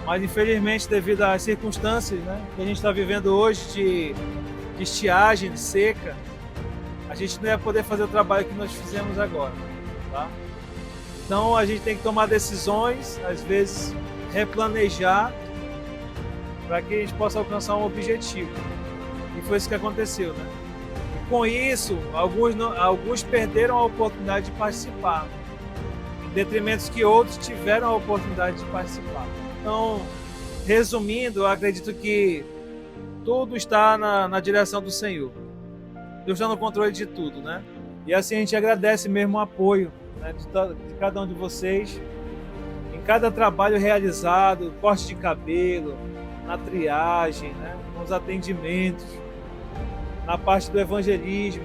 Mas infelizmente, devido às circunstâncias, né, que a gente está vivendo hoje de estiagem, de seca, a gente não ia poder fazer o trabalho que nós fizemos agora, tá? Então a gente tem que tomar decisões, às vezes replanejar, para que a gente possa alcançar um objetivo. E foi isso que aconteceu, né? E com isso, alguns perderam a oportunidade de participar, em detrimento que outros tiveram a oportunidade de participar. Então, resumindo, eu acredito que tudo está na direção do Senhor. Deus está no controle de tudo, né? E assim a gente agradece mesmo o apoio, né, de cada um de vocês, em cada trabalho realizado, corte de cabelo, na triagem, né, nos atendimentos, na parte do evangelismo,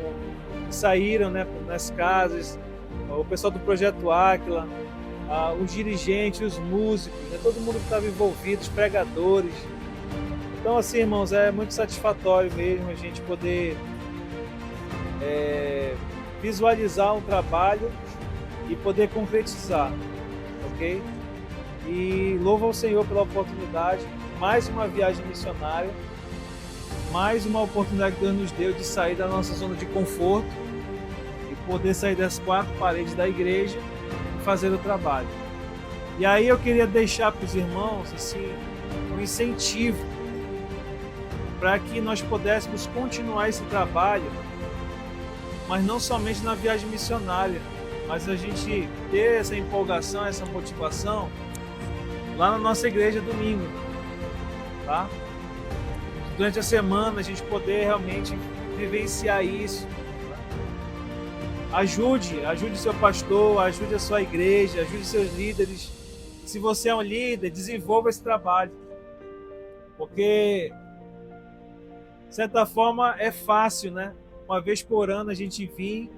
que saíram, né, nas casas, o pessoal do Projeto Áquila, os dirigentes, os músicos, né, todo mundo que estava envolvido, os pregadores. Então, assim, irmãos, é muito satisfatório mesmo a gente poder visualizar um trabalho e poder concretizar, ok? E louvo ao Senhor pela oportunidade, mais uma viagem missionária, mais uma oportunidade que Deus nos deu de sair da nossa zona de conforto e poder sair das quatro paredes da igreja e fazer o trabalho. E aí eu queria deixar para os irmãos assim, um incentivo para que nós pudéssemos continuar esse trabalho, mas não somente na viagem missionária, mas a gente ter essa empolgação, essa motivação lá na nossa igreja domingo, tá? Durante a gente poder realmente vivenciar isso. Tá? Ajude seu pastor, ajude a sua igreja, ajude seus líderes. Se você é um líder, desenvolva esse trabalho. Porque, de certa forma, é fácil, né? Uma vez por ano a gente vir,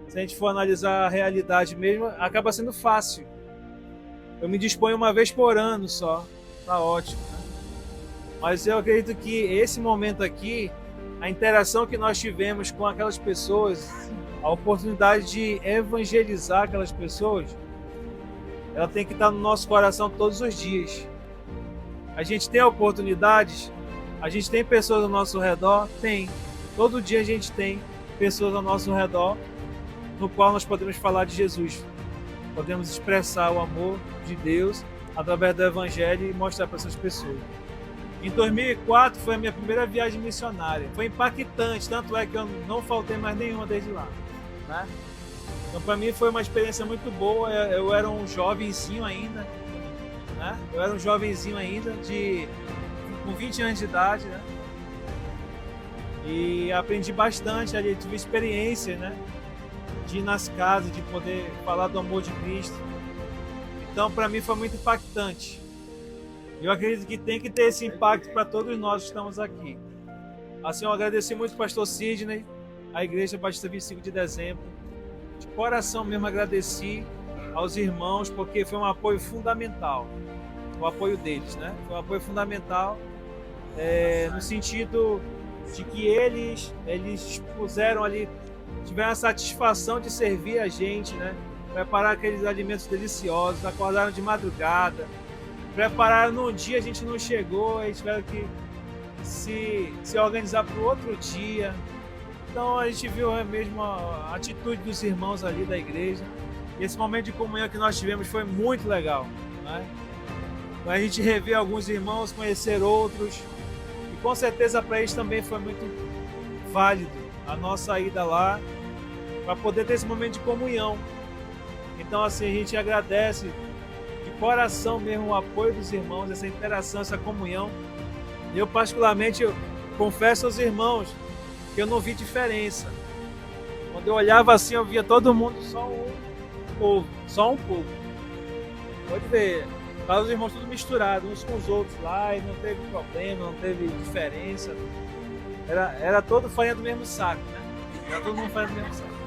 se a gente for analisar a realidade mesmo, acaba sendo fácil. Eu me disponho uma vez por ano só, tá ótimo, né? Mas eu acredito que esse momento aqui, a interação que nós tivemos com aquelas pessoas, a oportunidade de evangelizar aquelas pessoas, ela tem que estar no nosso coração todos os dias. A gente tem oportunidades, a gente tem pessoas ao nosso redor? Tem. Todo dia a gente tem pessoas ao nosso redor no qual nós podemos falar de Jesus. Podemos expressar o amor de Deus através do Evangelho e mostrar para essas pessoas. Em 2004 foi a minha primeira viagem missionária. Foi impactante, tanto é que eu não faltei mais nenhuma desde lá, né? Então para mim foi uma experiência muito boa. Eu era um jovenzinho ainda, né? Eu era um jovenzinho ainda, com 20 anos de idade, né? E aprendi bastante ali, tive experiência, né? De ir nas casas, de poder falar do amor de Cristo. Então para mim foi muito impactante. Eu acredito que tem que ter esse impacto para todos nós que estamos aqui. Assim, eu agradeci muito ao pastor Sidney, a Igreja Batista 25 de Dezembro. De coração mesmo agradeci aos irmãos, porque foi um apoio fundamental. O apoio deles, né? Foi um apoio fundamental no sentido de que eles puseram ali, tiveram a satisfação de servir a gente, né? Preparar aqueles alimentos deliciosos, acordaram de madrugada, prepararam num dia, a gente não chegou, eles tiveram que se organizar para o outro dia. Então a gente viu mesmo a atitude dos irmãos ali da igreja. E esse momento de comunhão que nós tivemos foi muito legal, né? A gente rever alguns irmãos, conhecer outros. E com certeza para eles também foi muito válido a nossa ida lá, para poder ter esse momento de comunhão. Então assim, a gente agradece de coração mesmo o apoio dos irmãos, essa interação, essa comunhão. Eu particularmente confesso aos irmãos que eu não vi diferença. Quando eu olhava assim, eu via todo mundo só um povo, só um povo. Pode ver, lá os irmãos tudo misturados, uns com os outros lá, e não teve problema, não teve diferença. Era todo farinha do mesmo saco, né? Era todo mundo farinha do mesmo saco.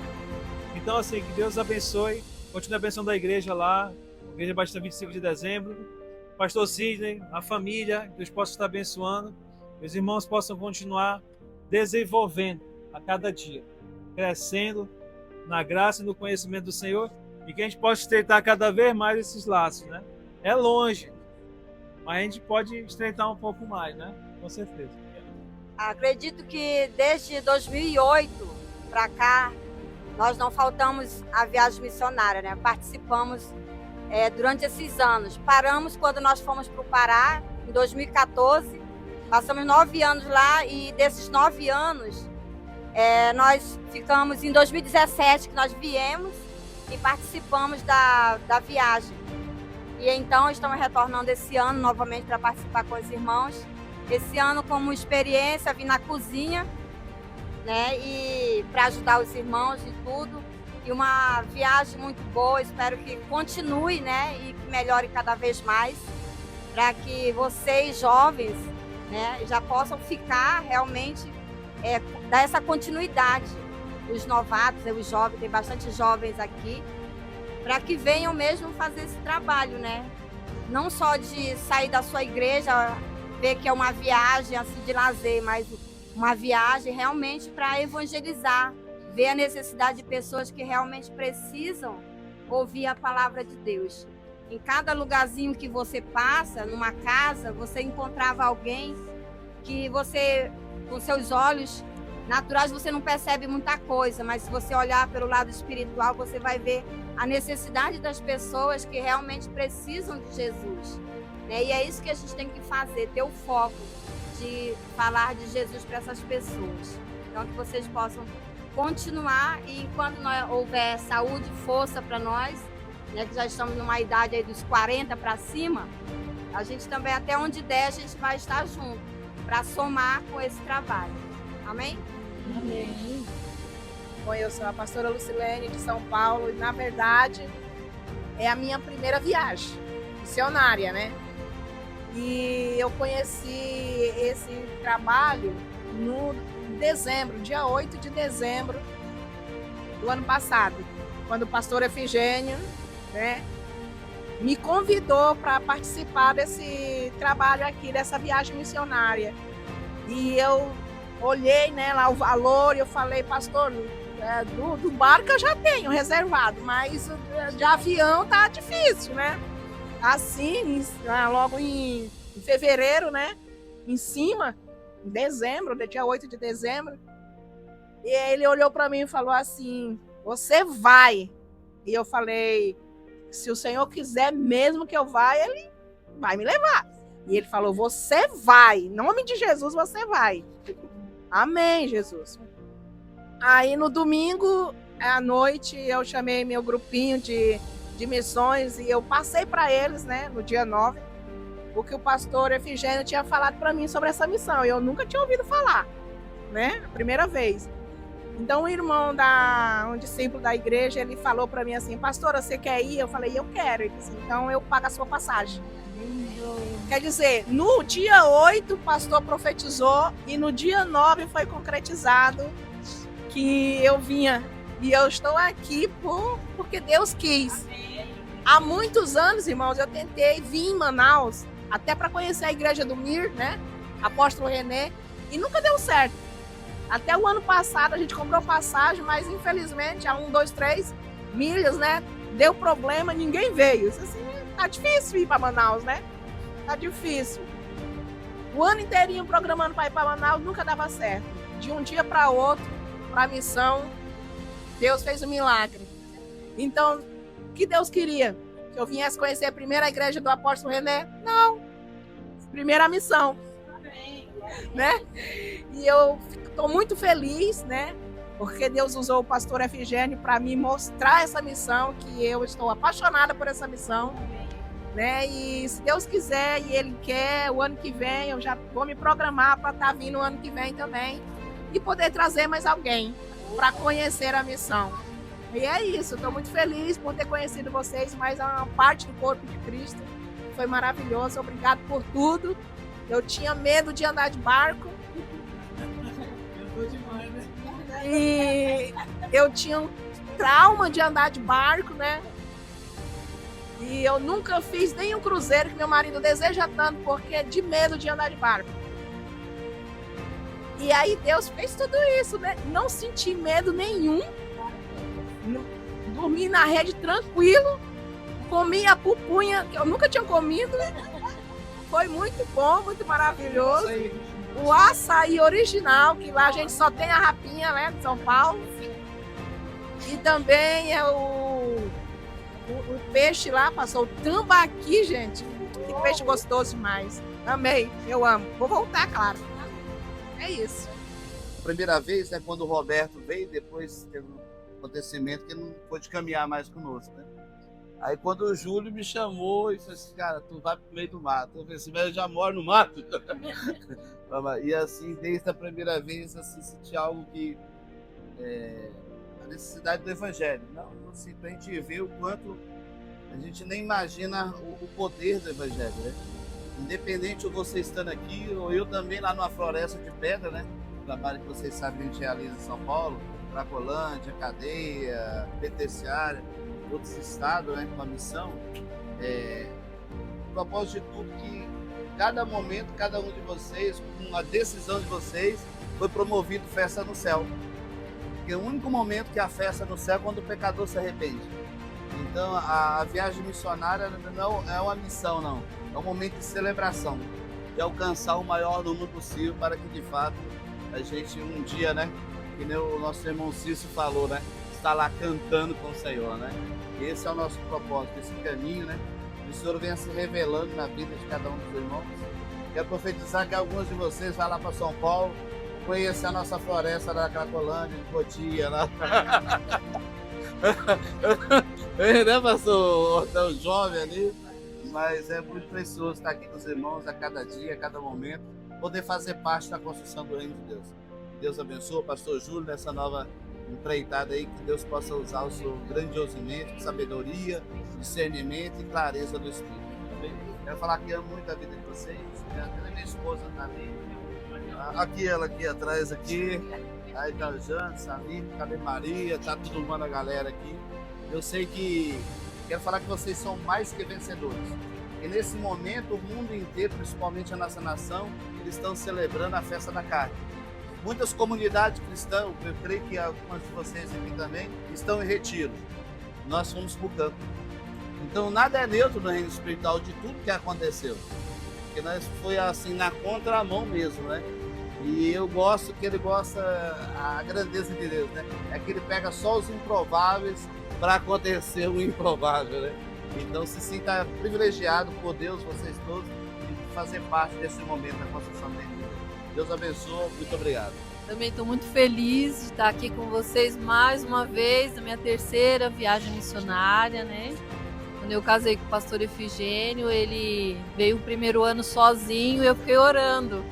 Então, assim, que Deus abençoe, continue abençoando a igreja lá, a Igreja Batista 25 de dezembro, Pastor Sidney, a família, que Deus possa estar abençoando, que os irmãos possam continuar desenvolvendo a cada dia, crescendo na graça e no conhecimento do Senhor, e que a gente possa estreitar cada vez mais esses laços, né? É longe, mas a gente pode estreitar um pouco mais, né? Com certeza. Acredito que desde 2008 para cá, nós não faltamos à viagem missionária, né? Participamos durante esses anos. Paramos quando nós fomos para o Pará, em 2014. Passamos 9 anos lá e desses 9 anos, nós ficamos em 2017, que nós viemos e participamos da viagem. E então estamos retornando esse ano novamente para participar com os irmãos. Esse ano, como experiência, vim na cozinha, né, e para ajudar os irmãos e tudo. E uma viagem muito boa, espero que continue, né, e que melhore cada vez mais, para que vocês, jovens, né, já possam ficar realmente, dar essa continuidade. Os novatos, os jovens, tem bastante jovens aqui, para que venham mesmo fazer esse trabalho, né? Não só de sair da sua igreja, ver que é uma viagem assim de lazer, mas uma viagem realmente para evangelizar, ver a necessidade de pessoas que realmente precisam ouvir a palavra de Deus. Em cada lugarzinho que você passa, numa casa, você encontrava alguém que você, com seus olhos naturais, você não percebe muita coisa, mas se você olhar pelo lado espiritual, você vai ver a necessidade das pessoas que realmente precisam de Jesus. E é isso que a gente tem que fazer, ter o foco de falar de Jesus para essas pessoas. Então, que vocês possam continuar e quando houver saúde e força para nós, né, que já estamos numa idade aí dos 40 para cima, a gente também, até onde der, a gente vai estar junto para somar com esse trabalho. Amém? Amém. Bom, eu sou a pastora Lucilene de São Paulo e, na verdade, é a minha primeira viagem missionária, né? E eu conheci esse trabalho no dezembro, dia 8 de dezembro do ano passado, quando o pastor Efigênio, né, me convidou para participar desse trabalho aqui, dessa viagem missionária. E eu olhei, né, lá o valor e eu falei, pastor, do barco eu já tenho reservado, mas de avião tá difícil, né? Assim, logo em fevereiro, né? Em cima, em dezembro, dia 8 de dezembro. E ele olhou para mim e falou assim, você vai. E eu falei, se o Senhor quiser mesmo que eu vá, Ele vai me levar. E ele falou, você vai. Em nome de Jesus, você vai. Amém, Jesus. Aí no domingo, à noite, eu chamei meu grupinho de missões e eu passei para eles, né, no dia 9, o que o pastor Efigênio tinha falado para mim sobre essa missão. Eu nunca tinha ouvido falar, né, a primeira vez. Então o irmão, um discípulo da igreja, ele falou para mim assim, pastora, você quer ir? Eu falei, eu quero. Ele disse, então eu pago a sua passagem. Quer dizer, no dia 8 o pastor profetizou e no dia 9 foi concretizado que eu vinha. E eu estou aqui porque Deus quis. Há muitos anos, irmãos, eu tentei vir em Manaus, até para conhecer a igreja do Mir, né? Apóstolo René, e nunca deu certo. Até o ano passado a gente comprou passagem, mas infelizmente, há 1, 2, 3 milhas, né? Deu problema, ninguém veio. Isso, assim, tá difícil ir para Manaus, né? Tá difícil. O ano inteirinho programando para ir para Manaus, nunca dava certo. De um dia para outro, para a missão, Deus fez um milagre. Então, o que Deus queria? Que eu viesse conhecer a primeira igreja do apóstolo René? Não. Primeira missão. Né? E eu estou muito feliz, né? Porque Deus usou o pastor Efigênio para me mostrar essa missão, que eu estou apaixonada por essa missão. Né? E se Deus quiser e Ele quer, o ano que vem eu já vou me programar para estar vindo o ano que vem também e poder trazer mais alguém. para conhecer a missão. E é isso, estou muito feliz por ter conhecido vocês, mais uma parte do corpo de Cristo. Foi maravilhoso, obrigado por tudo. Eu tinha medo de andar de barco. E eu tinha um trauma de andar de barco, né? E eu nunca fiz nenhum cruzeiro que meu marido deseja tanto, porque é de medo de andar de barco. E aí Deus fez tudo isso, né? Não senti medo nenhum. Dormi na rede tranquilo. Comi a pupunha, que eu nunca tinha comido. Foi muito bom, muito maravilhoso. O açaí original, que lá a gente só tem a rapinha, né, de São Paulo. E também é o peixe lá, passou o tambaqui, gente. Que peixe gostoso demais. Amei, eu amo. Vou voltar, claro. É isso. Primeira vez, né, quando o Roberto veio, depois teve um acontecimento que não pôde caminhar mais conosco, né? Aí quando o Júlio me chamou e falou assim, cara, tu vai pro meio do mato. Eu falei assim, mas eu já moro no mato. E assim, desde a primeira vez, assim, senti algo que a necessidade do evangelho. Não, assim, pra gente ver o quanto a gente nem imagina o poder do evangelho, né? Independente de você estando aqui, ou eu também lá numa floresta de pedra, né? O trabalho que vocês sabem que a gente realiza em São Paulo, Cracolândia, Cadeia, Penitenciária, outros estados, né, com a missão. O propósito de tudo que cada momento, cada um de vocês, com a decisão de vocês, foi promovido festa no céu. Porque o único momento que há festa no céu é quando o pecador se arrepende. Então a viagem missionária não é uma missão, não. É um momento de celebração, de alcançar o maior número possível para que de fato a gente um dia, né, que nem o nosso irmão Cício falou, né, está lá cantando com o Senhor, né? Esse é o nosso propósito, esse caminho, né? O Senhor venha se revelando na vida de cada um dos irmãos. Quero profetizar que alguns de vocês vão lá para São Paulo, conhecer a nossa floresta da Cracolândia, de Cotia, lá. Né, pastor? Tão jovem ali, mas é muito precioso estar aqui com os irmãos a cada dia, a cada momento, poder fazer parte da construção do reino de Deus. Deus abençoe o pastor Júlio nessa nova empreitada aí, que Deus possa usar o seu grandiosamente, sabedoria, discernimento e clareza do Espírito. Amém? Quero falar que amo muito a vida de vocês. Até minha esposa está ali. Aqui, ela aqui atrás, aqui. Aí tá o Jane, Samir, cadê Maria? Tá todo mundo, a galera aqui. Eu sei que quero falar que vocês são mais que vencedores. E nesse momento, o mundo inteiro, principalmente a nossa nação, eles estão celebrando a festa da carne. Muitas comunidades cristãs, eu creio que algumas de vocês aqui também, estão em retiro. Nós fomos para o campo. Então nada é neutro no reino espiritual de tudo que aconteceu. Porque nós foi assim na contramão mesmo, né? E eu gosto que ele gosta a grandeza de Deus, né? É que ele pega só os improváveis para acontecer o improvável, né? Então se sinta privilegiado por Deus, vocês todos, de fazer parte desse momento da construção do reino de Deus. Deus abençoe, muito obrigado. Também estou muito feliz de estar aqui com vocês mais uma vez, na minha terceira viagem missionária, né? Quando eu casei com o pastor Efigênio, ele veio o primeiro ano sozinho e eu fiquei orando.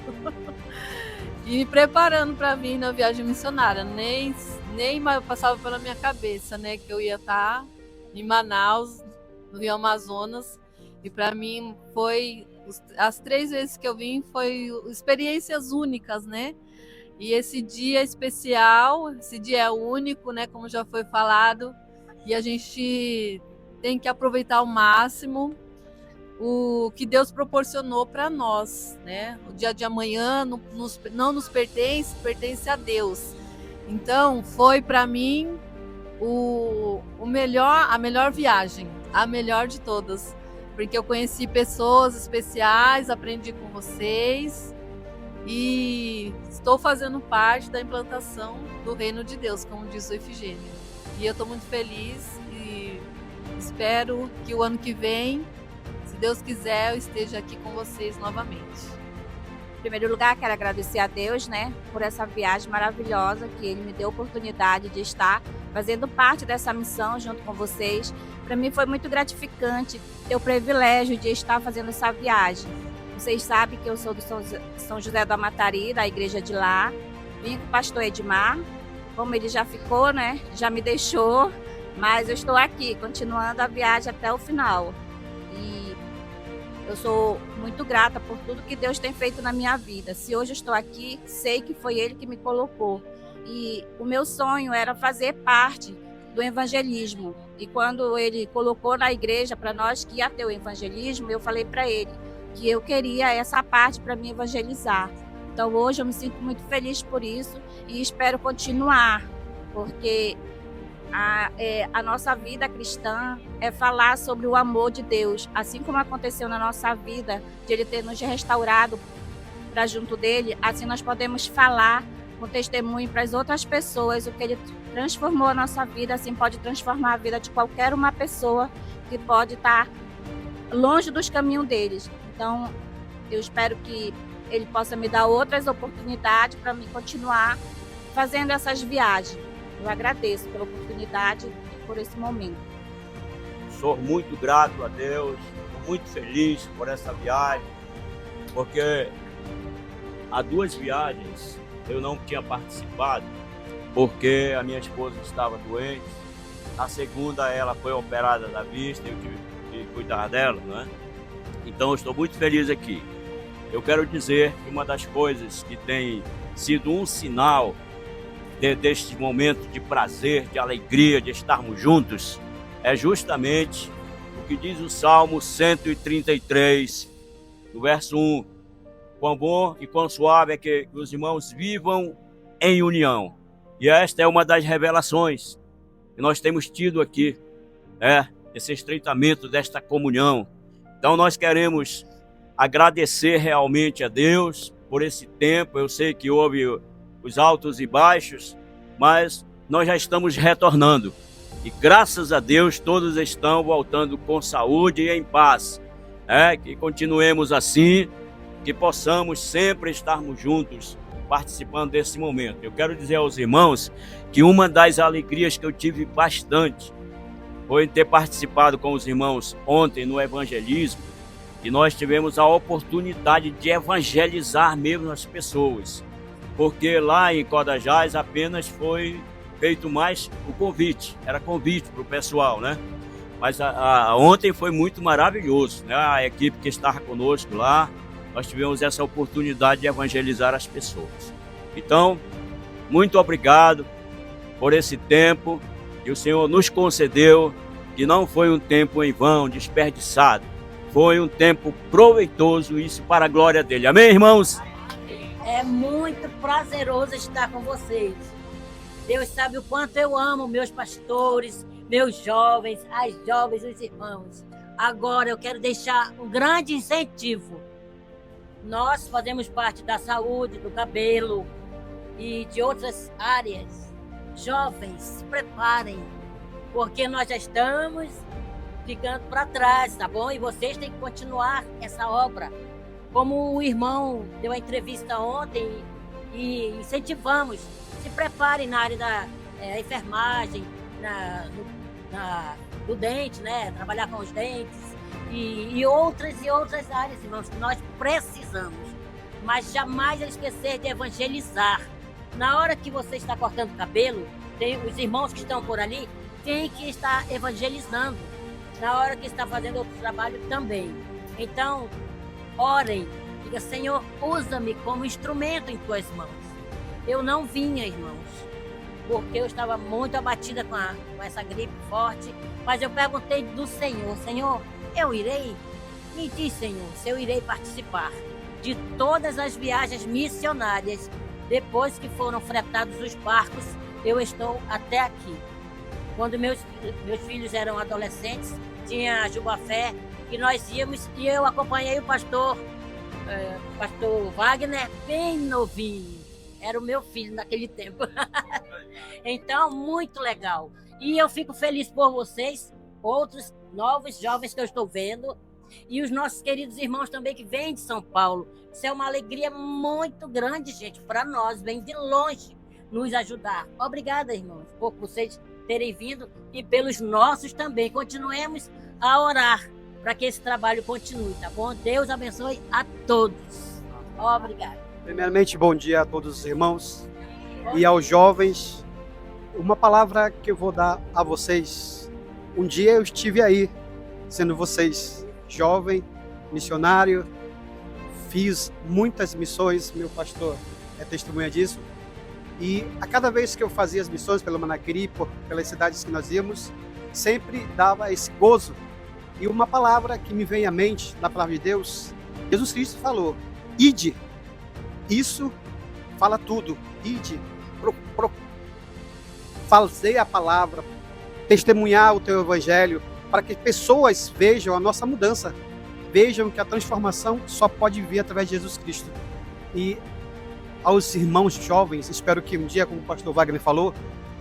E me preparando para vir na viagem missionária. Nem passava pela minha cabeça, né? Que eu ia estar em Manaus, no Rio Amazonas. E para mim foi... As 3 vezes que eu vim foi experiências únicas, né? E esse dia especial, esse dia é único, né? Como já foi falado, e a gente tem que aproveitar ao máximo o que Deus proporcionou para nós, né? O dia de amanhã não nos pertence, pertence a Deus. Então, foi para mim a melhor viagem, a melhor de todas. Porque eu conheci pessoas especiais, aprendi com vocês e estou fazendo parte da implantação do Reino de Deus, como diz o Efigênio. E eu estou muito feliz e espero que o ano que vem, se Deus quiser, eu esteja aqui com vocês novamente. Em primeiro lugar, quero agradecer a Deus, né, por essa viagem maravilhosa que Ele me deu a oportunidade de estar fazendo parte dessa missão junto com vocês. Para mim foi muito gratificante ter o privilégio de estar fazendo essa viagem. Vocês sabem que eu sou do São José do Amatari, da igreja de lá. Vim com o pastor Edmar como ele já ficou, né? Já me deixou, mas eu estou aqui, continuando a viagem até o final. E eu sou muito grata por tudo que Deus tem feito na minha vida. Se hoje eu estou aqui, sei que foi Ele que me colocou. E o meu sonho era fazer parte do evangelismo. E quando Ele colocou na igreja para nós que ia ter o evangelismo, eu falei para Ele que eu queria essa parte para me evangelizar. Então hoje eu me sinto muito feliz por isso e espero continuar, porque a nossa vida cristã é falar sobre o amor de Deus, assim como aconteceu na nossa vida, de Ele ter nos restaurado para junto dele, assim nós podemos falar com testemunho para as outras pessoas o que Ele transformou a nossa vida, assim pode transformar a vida de qualquer uma pessoa que pode estar longe dos caminhos deles. Então eu espero que Ele possa me dar outras oportunidades para me continuar fazendo essas viagens. Eu agradeço pela oportunidade e por esse momento. Sou muito grato a Deus, estou muito feliz por essa viagem, porque há 2 viagens eu não tinha participado, porque a minha esposa estava doente. A segunda, ela foi operada da vista, eu tive que cuidar dela, não é? Então eu estou muito feliz aqui. Eu quero dizer que uma das coisas que tem sido um sinal deste momento de prazer, de alegria, de estarmos juntos, é justamente o que diz o Salmo 133, no verso 1. Quão bom e quão suave é que os irmãos vivam em união. E esta é uma das revelações que nós temos tido aqui, esse estreitamento desta comunhão. Então nós queremos agradecer realmente a Deus por esse tempo. Eu sei que houve os altos e baixos, mas nós já estamos retornando. E graças a Deus todos estão voltando com saúde e em paz. Que continuemos assim, que possamos sempre estarmos juntos, participando desse momento. Eu quero dizer aos irmãos que uma das alegrias que eu tive bastante foi ter participado com os irmãos ontem no evangelismo, e nós tivemos a oportunidade de evangelizar mesmo as pessoas, porque lá em Codajás apenas foi feito mais o convite, era convite para o pessoal, né? Mas ontem foi muito maravilhoso, né? A equipe que estava conosco lá, nós tivemos essa oportunidade de evangelizar as pessoas. Então, muito obrigado por esse tempo que o Senhor nos concedeu, que não foi um tempo em vão, desperdiçado. Foi um tempo proveitoso, isso para a glória dele. Amém, irmãos? É muito prazeroso estar com vocês. Deus sabe o quanto eu amo meus pastores, meus jovens, as jovens, os irmãos. Agora eu quero deixar um grande incentivo. Nós fazemos parte da saúde, do cabelo e de outras áreas. Jovens, se preparem, porque nós já estamos ficando para trás, tá bom? E vocês têm que continuar essa obra. Como o irmão deu a entrevista ontem e incentivamos, se preparem na área da enfermagem, do dente, né? Trabalhar com os dentes e outras áreas, irmãos, que nós precisamos. Mas jamais esquecer de evangelizar. Na hora que você está cortando o cabelo, tem os irmãos que estão por ali, tem que estar evangelizando. Na hora que está fazendo outro trabalho também. Então, orem, diga, Senhor, usa-me como instrumento em tuas mãos. Eu não vinha, irmãos, porque eu estava muito abatida com essa gripe forte, mas eu perguntei do Senhor, Senhor, eu irei? Me diz, Senhor, se eu irei participar de todas as viagens missionárias. Depois que foram fretados os barcos, eu estou até aqui. Quando meus filhos eram adolescentes, tinha a Jubafé, e nós íamos, e eu acompanhei o pastor Wagner, bem novinho. Era o meu filho naquele tempo. Então, muito legal. E eu fico feliz por vocês, outros novos jovens que eu estou vendo, e os nossos queridos irmãos também que vêm de São Paulo. Isso é uma alegria muito grande, gente, para nós, vem de longe nos ajudar. Obrigada, irmãos, por vocês terem vindo e pelos nossos também. Continuemos a orar para que esse trabalho continue, tá bom? Deus abençoe a todos. Obrigada. Primeiramente, bom dia a todos os irmãos e aos jovens uma palavra que eu vou dar a vocês. Um dia eu estive aí, sendo vocês jovem, missionário, fiz muitas missões, meu pastor é testemunha disso. E a cada vez que eu fazia as missões pelo Manaquiri, pelas cidades que nós íamos, sempre dava esse gozo. E uma palavra que me vem à mente, da palavra de Deus, Jesus Cristo falou, ide. Isso fala tudo. Ide, fazer a palavra, testemunhar o teu evangelho, para que pessoas vejam a nossa mudança, vejam que a transformação só pode vir através de Jesus Cristo. E aos irmãos jovens, espero que um dia, como o pastor Wagner falou,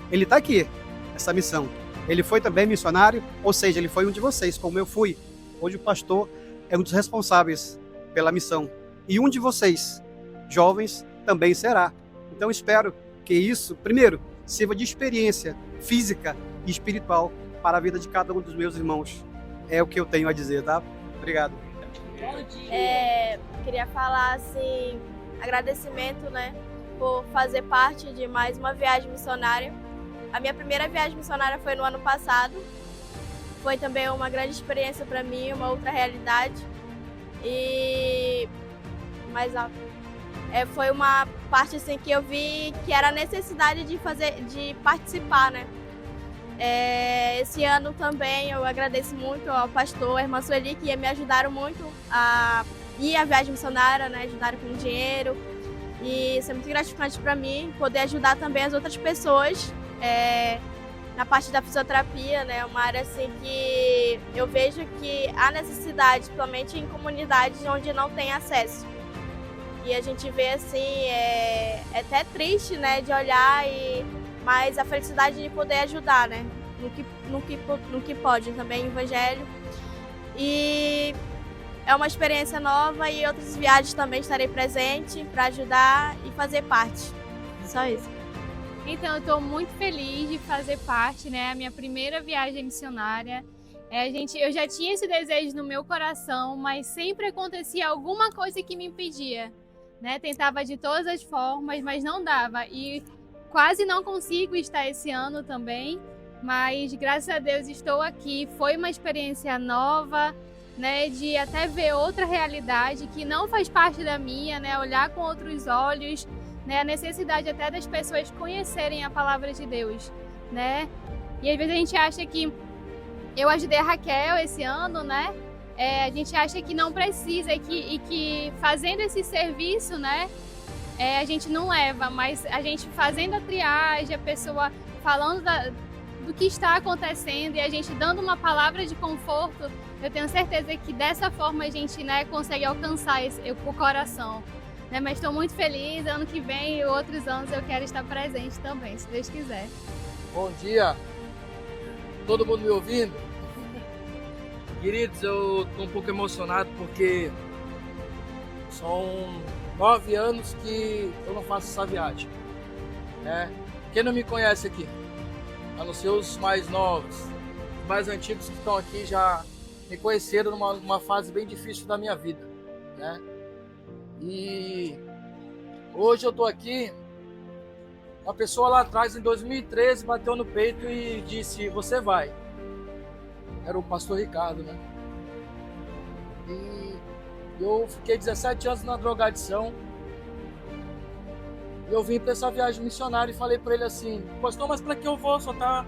ele está aqui, essa missão. Ele foi também missionário, ou seja, ele foi um de vocês, como eu fui. Hoje o pastor é um dos responsáveis pela missão. E um de vocês, jovens, também será. Então espero que isso, primeiro, sirva de experiência física e espiritual para a vida de cada um dos meus irmãos. É o que eu tenho a dizer, tá? Obrigado. Queria falar assim, agradecimento, né, por fazer parte de mais uma viagem missionária. A minha primeira viagem missionária foi no ano passado. Foi também uma grande experiência para mim, uma outra realidade. Mas foi uma parte assim que eu vi que era a necessidade de participar, né? Esse ano também eu agradeço muito ao pastor, a irmã Sueli, que me ajudaram muito a ir à viagem missionária, né? Ajudaram com dinheiro. E isso é muito gratificante para mim, poder ajudar também as outras pessoas na parte da fisioterapia, né? Uma área assim que eu vejo que há necessidade, principalmente em comunidades onde não tem acesso. E a gente vê assim, é até triste, né, de olhar, mas a felicidade de poder ajudar, né, no que pode também, o evangelho. E é uma experiência nova e outras viagens também estarei presente para ajudar e fazer parte. Só isso. Então, eu estou muito feliz de fazer parte, né, a minha primeira viagem missionária. Eu já tinha esse desejo no meu coração, mas sempre acontecia alguma coisa que me impedia, né? Tentava de todas as formas, mas não dava. E quase não consigo estar esse ano também, mas graças a Deus estou aqui. Foi uma experiência nova, né? De até ver outra realidade que não faz parte da minha, né? Olhar com outros olhos, né? A necessidade até das pessoas conhecerem a palavra de Deus, né? E às vezes a gente acha que eu ajudei a Raquel esse ano, né? A gente acha que não precisa e que fazendo esse serviço, né? A gente não leva, mas a gente fazendo a triagem, a pessoa falando do que está acontecendo e a gente dando uma palavra de conforto, eu tenho certeza que dessa forma a gente, né, consegue alcançar o coração. Né? Mas estou muito feliz, ano que vem e outros anos eu quero estar presente também, se Deus quiser. Bom dia, todo mundo me ouvindo? Queridos, eu estou um pouco emocionado porque são 9 anos que eu não faço essa viagem, né? Quem não me conhece aqui, a não ser os mais novos, os mais antigos que estão aqui já me conheceram numa fase bem difícil da minha vida, né? E hoje eu estou aqui, uma pessoa lá atrás, em 2013, bateu no peito e disse, você vai. Era o pastor Ricardo, né? E eu fiquei 17 anos na drogadição. E eu vim para essa viagem missionária e falei para ele assim, pastor, mas para que eu vou? Só tá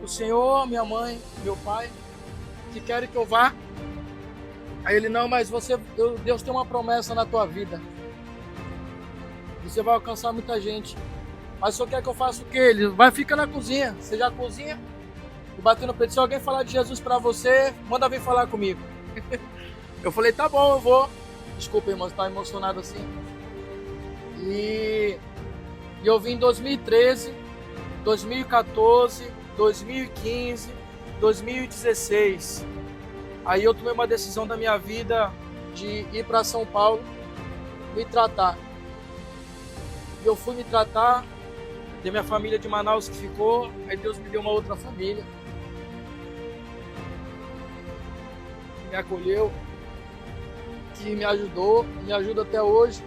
o Senhor, minha mãe, meu pai, que querem que eu vá. Aí ele, não, mas Deus tem uma promessa na tua vida. Você vai alcançar muita gente. Mas só quer que eu faça o quê? Ele vai ficar na cozinha. Você já cozinha? E batendo no peito, se alguém falar de Jesus pra você, manda vir falar comigo. Eu falei, tá bom, eu vou. Desculpa, irmão, você tá emocionado assim. E eu vim em 2013, 2014, 2015, 2016. Aí eu tomei uma decisão da minha vida de ir para São Paulo, me tratar. E eu fui me tratar, tem minha família de Manaus que ficou, aí Deus me deu uma outra família. Me acolheu, que me ajudou, me ajuda até hoje.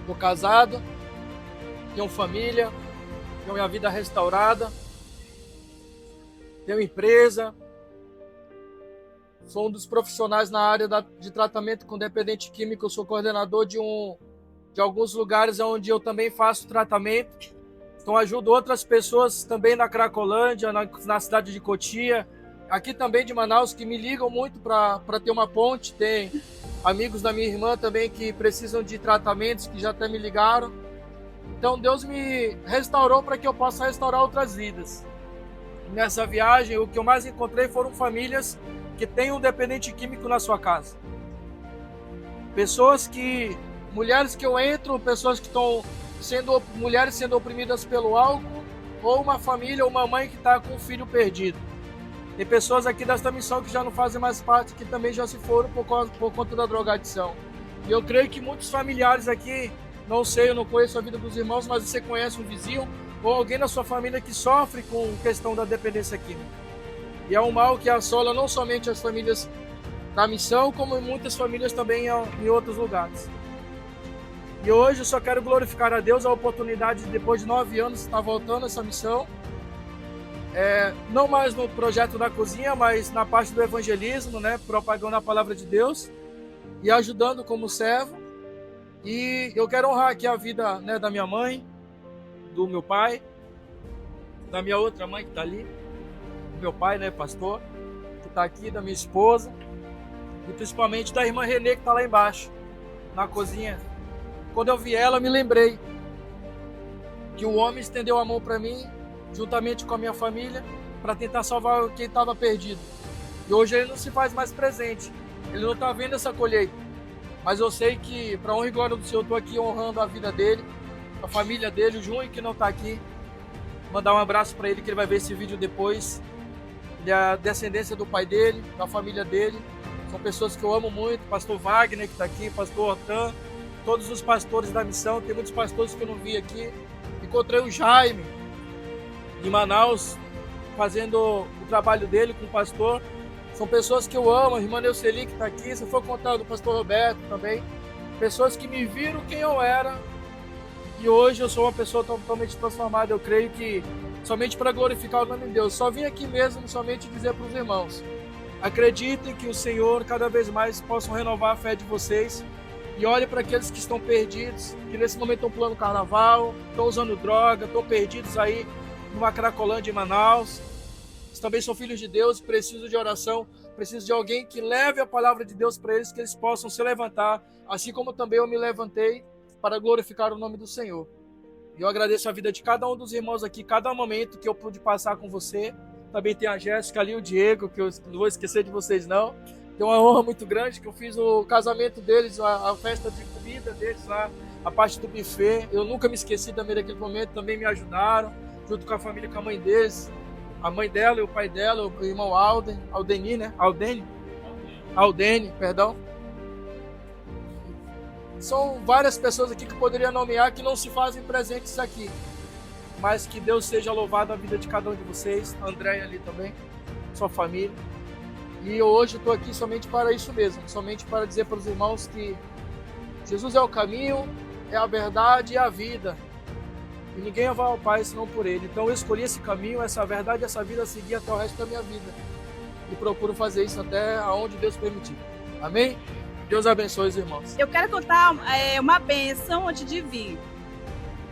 Estou casado, tenho família, tenho minha vida restaurada, tenho empresa, sou um dos profissionais na área de tratamento com dependente químico, eu sou coordenador de alguns lugares onde eu também faço tratamento. Então ajudo outras pessoas também na Cracolândia, na cidade de Cotia, aqui também de Manaus, que me ligam muito para ter uma ponte. Tem amigos da minha irmã também que precisam de tratamentos, que já até me ligaram. Então Deus me restaurou para que eu possa restaurar outras vidas. Nessa viagem, o que eu mais encontrei foram famílias que têm um dependente químico na sua casa. Mulheres que eu entro, pessoas que estão mulheres sendo oprimidas pelo álcool, ou uma família, ou uma mãe que está com um filho perdido. Tem pessoas aqui desta missão que já não fazem mais parte, que também já se foram por conta da drogadição. E eu creio que muitos familiares aqui, não sei, eu não conheço a vida dos irmãos, mas você conhece um vizinho ou alguém na sua família que sofre com questão da dependência química. E é um mal que assola não somente as famílias da missão, como muitas famílias também em outros lugares. E hoje eu só quero glorificar a Deus a oportunidade de, depois de 9 anos, estar voltando a essa missão. Não mais no projeto da cozinha, mas na parte do evangelismo, né, propagando a palavra de Deus e ajudando como servo. E eu quero honrar aqui a vida, né, da minha mãe, do meu pai, da minha outra mãe que está ali, do meu pai, né, pastor, que está aqui, da minha esposa, e principalmente da irmã Renê, que está lá embaixo, na cozinha. Quando eu vi ela, me lembrei que um homem estendeu a mão para mim, juntamente com a minha família, para tentar salvar quem estava perdido. E hoje ele não se faz mais presente, ele não está vendo essa colheita. Mas eu sei que, para honra e glória do Senhor, estou aqui honrando a vida dele, a família dele, o Junho, que não está aqui. Mandar um abraço para ele, que ele vai ver esse vídeo depois. Ele é a descendência do pai dele, da família dele. São pessoas que eu amo muito. Pastor Wagner, que está aqui, pastor Otan, todos os pastores da missão. Tem muitos pastores que eu não vi aqui. Encontrei o Jaime, em Manaus, fazendo o trabalho dele com o pastor. São pessoas que eu amo, a irmã Neuceli, que está aqui. Se for contar do pastor Roberto também. Pessoas que me viram quem eu era. E hoje eu sou uma pessoa totalmente transformada. Eu creio que somente para glorificar o nome de Deus. Só vim aqui mesmo somente dizer para os irmãos: acreditem que o Senhor cada vez mais possa renovar a fé de vocês. E olhe para aqueles que estão perdidos, que nesse momento estão pulando carnaval, estão usando droga, estão perdidos aí numa Cracolândia em Manaus. Eles também são filhos de Deus, precisam de oração, precisam de alguém que leve a palavra de Deus para eles, que eles possam se levantar, assim como também eu me levantei para glorificar o nome do Senhor. E eu agradeço a vida de cada um dos irmãos aqui, cada momento que eu pude passar com você. Também tem a Jéssica ali, o Diego, que eu não vou esquecer de vocês não. Tem uma honra muito grande que eu fiz o casamento deles, a festa de comida deles lá, a parte do buffet. Eu nunca me esqueci também daquele momento, também me ajudaram, junto com a família, com a mãe deles, a mãe dela e o pai dela, o irmão Aldeni, né? Aldeni, perdão. São várias pessoas aqui que eu poderia nomear que não se fazem presentes aqui, mas que Deus seja louvado a vida de cada um de vocês, a Andréia ali também, sua família. E hoje estou aqui somente para isso mesmo, somente para dizer para os irmãos que Jesus é o caminho, é a verdade e a vida. E ninguém vai ao Pai senão por Ele. Então eu escolhi esse caminho, essa verdade, essa vida a seguir até o resto da minha vida. E procuro fazer isso até aonde Deus permitir. Amém? Deus abençoe os irmãos. Eu quero contar uma bênção antes de vir.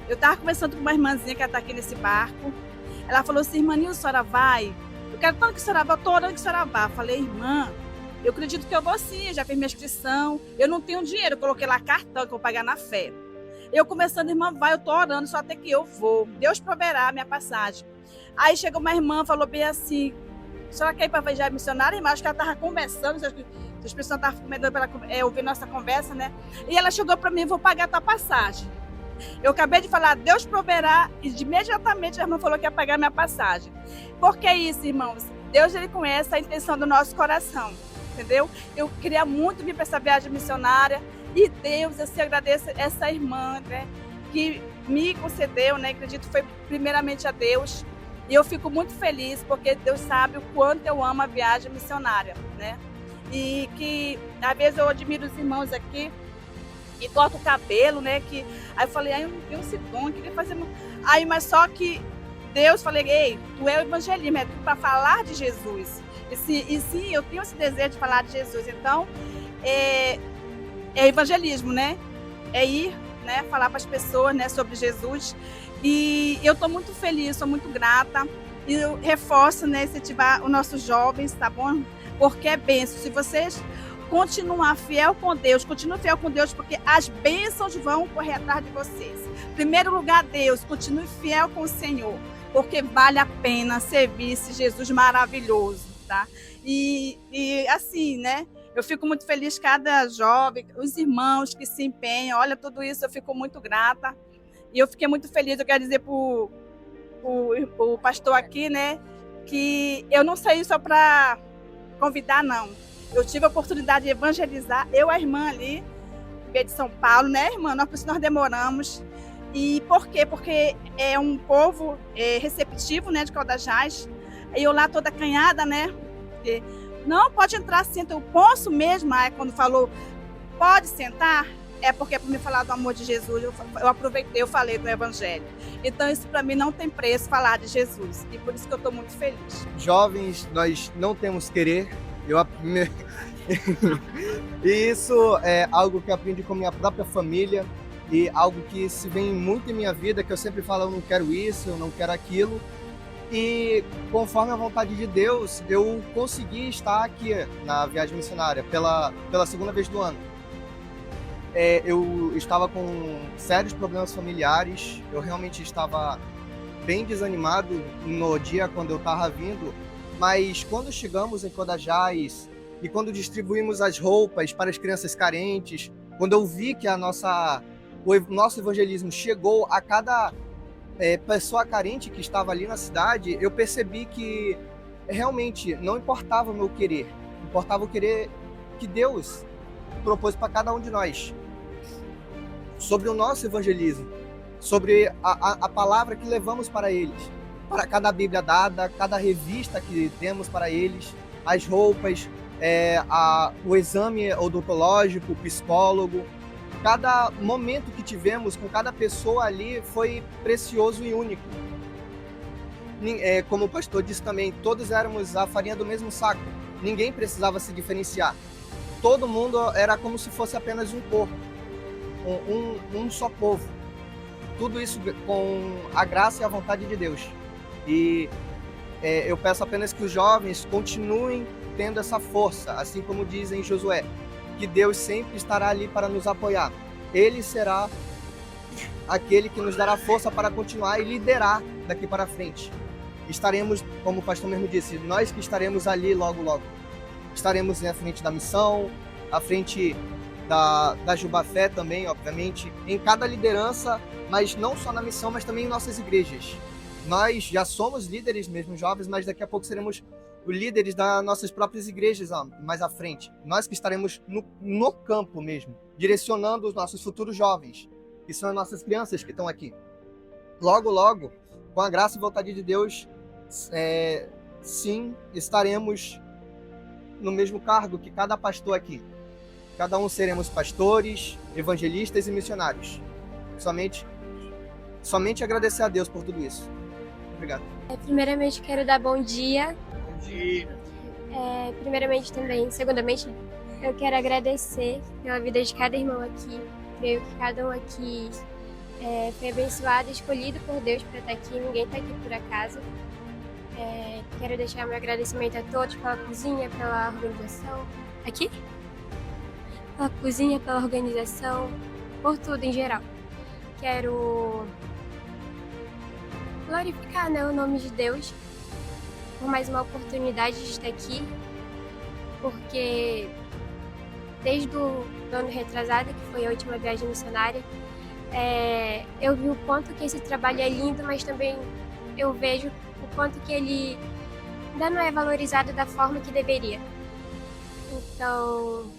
Eu estava conversando com uma irmãzinha que está aqui nesse barco. Ela falou assim: irmã Nilson, a senhora vai? Eu quero tanto que a senhora vá, eu estou orando que a senhora vá. Eu falei: irmã, eu acredito que eu vou sim, eu já fiz minha inscrição. Eu não tenho dinheiro, eu coloquei lá cartão que eu vou pagar na fé. Eu conversando: irmã, vai, eu estou orando, só até que eu vou. Deus proverá a minha passagem. Aí chegou uma irmã, falou bem assim: a senhora quer ir para a Evangelho Missionária? Irmã, acho que ela estava conversando, as pessoas estavam comentando para ouvir nossa conversa, né? E ela chegou para mim: vou pagar a tua passagem. Eu acabei de falar: Deus proverá, e imediatamente a irmã falou que ia pagar a minha passagem. Por que isso, irmãos? Deus, ele conhece a intenção do nosso coração, entendeu? Eu queria muito vir para essa viagem missionária, e Deus, eu se agradeço essa irmã, né, que me concedeu, né? Acredito que foi primeiramente a Deus, e eu fico muito feliz porque Deus sabe o quanto eu amo a viagem missionária, né? E que às vezes eu admiro os irmãos aqui, e corta o cabelo, né? Aí eu falei, eu não tenho esse dom, eu queria fazer... Aí, mas só que Deus, falei, ei, tu é o evangelismo, é tudo para falar de Jesus. E sim, eu tenho esse desejo de falar de Jesus. Então, é evangelismo, né? É ir, né? Falar para as pessoas, né? Sobre Jesus. E eu estou muito feliz, sou muito grata. E eu reforço, né? Incentivar os nossos jovens, tá bom? Porque é bênção. Se vocês continuar fiel com Deus, continue fiel com Deus, porque as bênçãos vão correr atrás de vocês. Em primeiro lugar, Deus, continue fiel com o Senhor, porque vale a pena servir esse Jesus maravilhoso, tá? E assim, né? Eu fico muito feliz, cada jovem, os irmãos que se empenham, olha, tudo isso eu fico muito grata. E eu fiquei muito feliz, eu quero dizer para o pastor aqui, né, que eu não saí só para convidar, não. Eu tive a oportunidade de evangelizar, eu e a irmã ali, de São Paulo, né, irmã? Nós demoramos. E por quê? Porque é um povo receptivo, né, de Caldajás. E eu lá toda acanhada, né? Porque, não, pode entrar, senta. Eu posso mesmo? Aí quando falou, pode sentar, é porque é para me falar do amor de Jesus. Eu aproveitei, eu falei do Evangelho. Então isso para mim não tem preço, falar de Jesus. E por isso que eu estou muito feliz. Jovens, nós não temos querer. E isso é algo que eu aprendi com minha própria família e algo que se vem muito em minha vida, que eu sempre falo, eu não quero isso, eu não quero aquilo. E conforme a vontade de Deus, eu consegui estar aqui na viagem missionária pela segunda vez do ano. Eu estava com sérios problemas familiares, eu realmente estava bem desanimado no dia quando eu estava vindo. Mas quando chegamos em Caldajás e quando distribuímos as roupas para as crianças carentes, quando eu vi que o nosso evangelismo chegou a cada pessoa carente que estava ali na cidade, eu percebi que realmente não importava o meu querer, importava o querer que Deus propôs para cada um de nós. Sobre o nosso evangelismo, sobre a palavra que levamos para eles. Para cada Bíblia dada, cada revista que demos para eles, as roupas, o exame odontológico, o psicólogo. Cada momento que tivemos com cada pessoa ali foi precioso e único. Como o pastor disse também, todos éramos a farinha do mesmo saco. Ninguém precisava se diferenciar. Todo mundo era como se fosse apenas um corpo, um só povo. Tudo isso com a graça e a vontade de Deus. E eu peço apenas que os jovens continuem tendo essa força, assim como diz em Josué, que Deus sempre estará ali para nos apoiar. Ele será aquele que nos dará força para continuar e liderar daqui para frente. Estaremos, como o pastor mesmo disse, nós que estaremos ali logo, logo. Estaremos à frente da missão, à frente da Jubafé também, obviamente, em cada liderança, mas não só na missão, mas também em nossas igrejas. Nós já somos líderes mesmo jovens, mas daqui a pouco seremos os líderes das nossas próprias igrejas mais à frente. Nós que estaremos no campo mesmo, direcionando os nossos futuros jovens, que são as nossas crianças que estão aqui. Logo, logo, com a graça e vontade de Deus, sim, estaremos no mesmo cargo que cada pastor aqui. Cada um seremos pastores, evangelistas e missionários. Somente agradecer a Deus por tudo isso. Obrigado. Primeiramente, quero dar bom dia. Bom dia. Primeiramente também, segundamente, eu quero agradecer pela vida de cada irmão aqui. Creio que cada um aqui foi abençoado e escolhido por Deus para estar aqui. Ninguém está aqui por acaso. Quero deixar meu agradecimento a todos pela cozinha, pela organização. Aqui? Pela cozinha, pela organização, por tudo em geral. Quero glorificar, né, o nome de Deus por mais uma oportunidade de estar aqui, porque desde o ano retrasado, que foi a última viagem missionária, eu vi o quanto que esse trabalho é lindo, mas também eu vejo o quanto que ele ainda não é valorizado da forma que deveria. Então,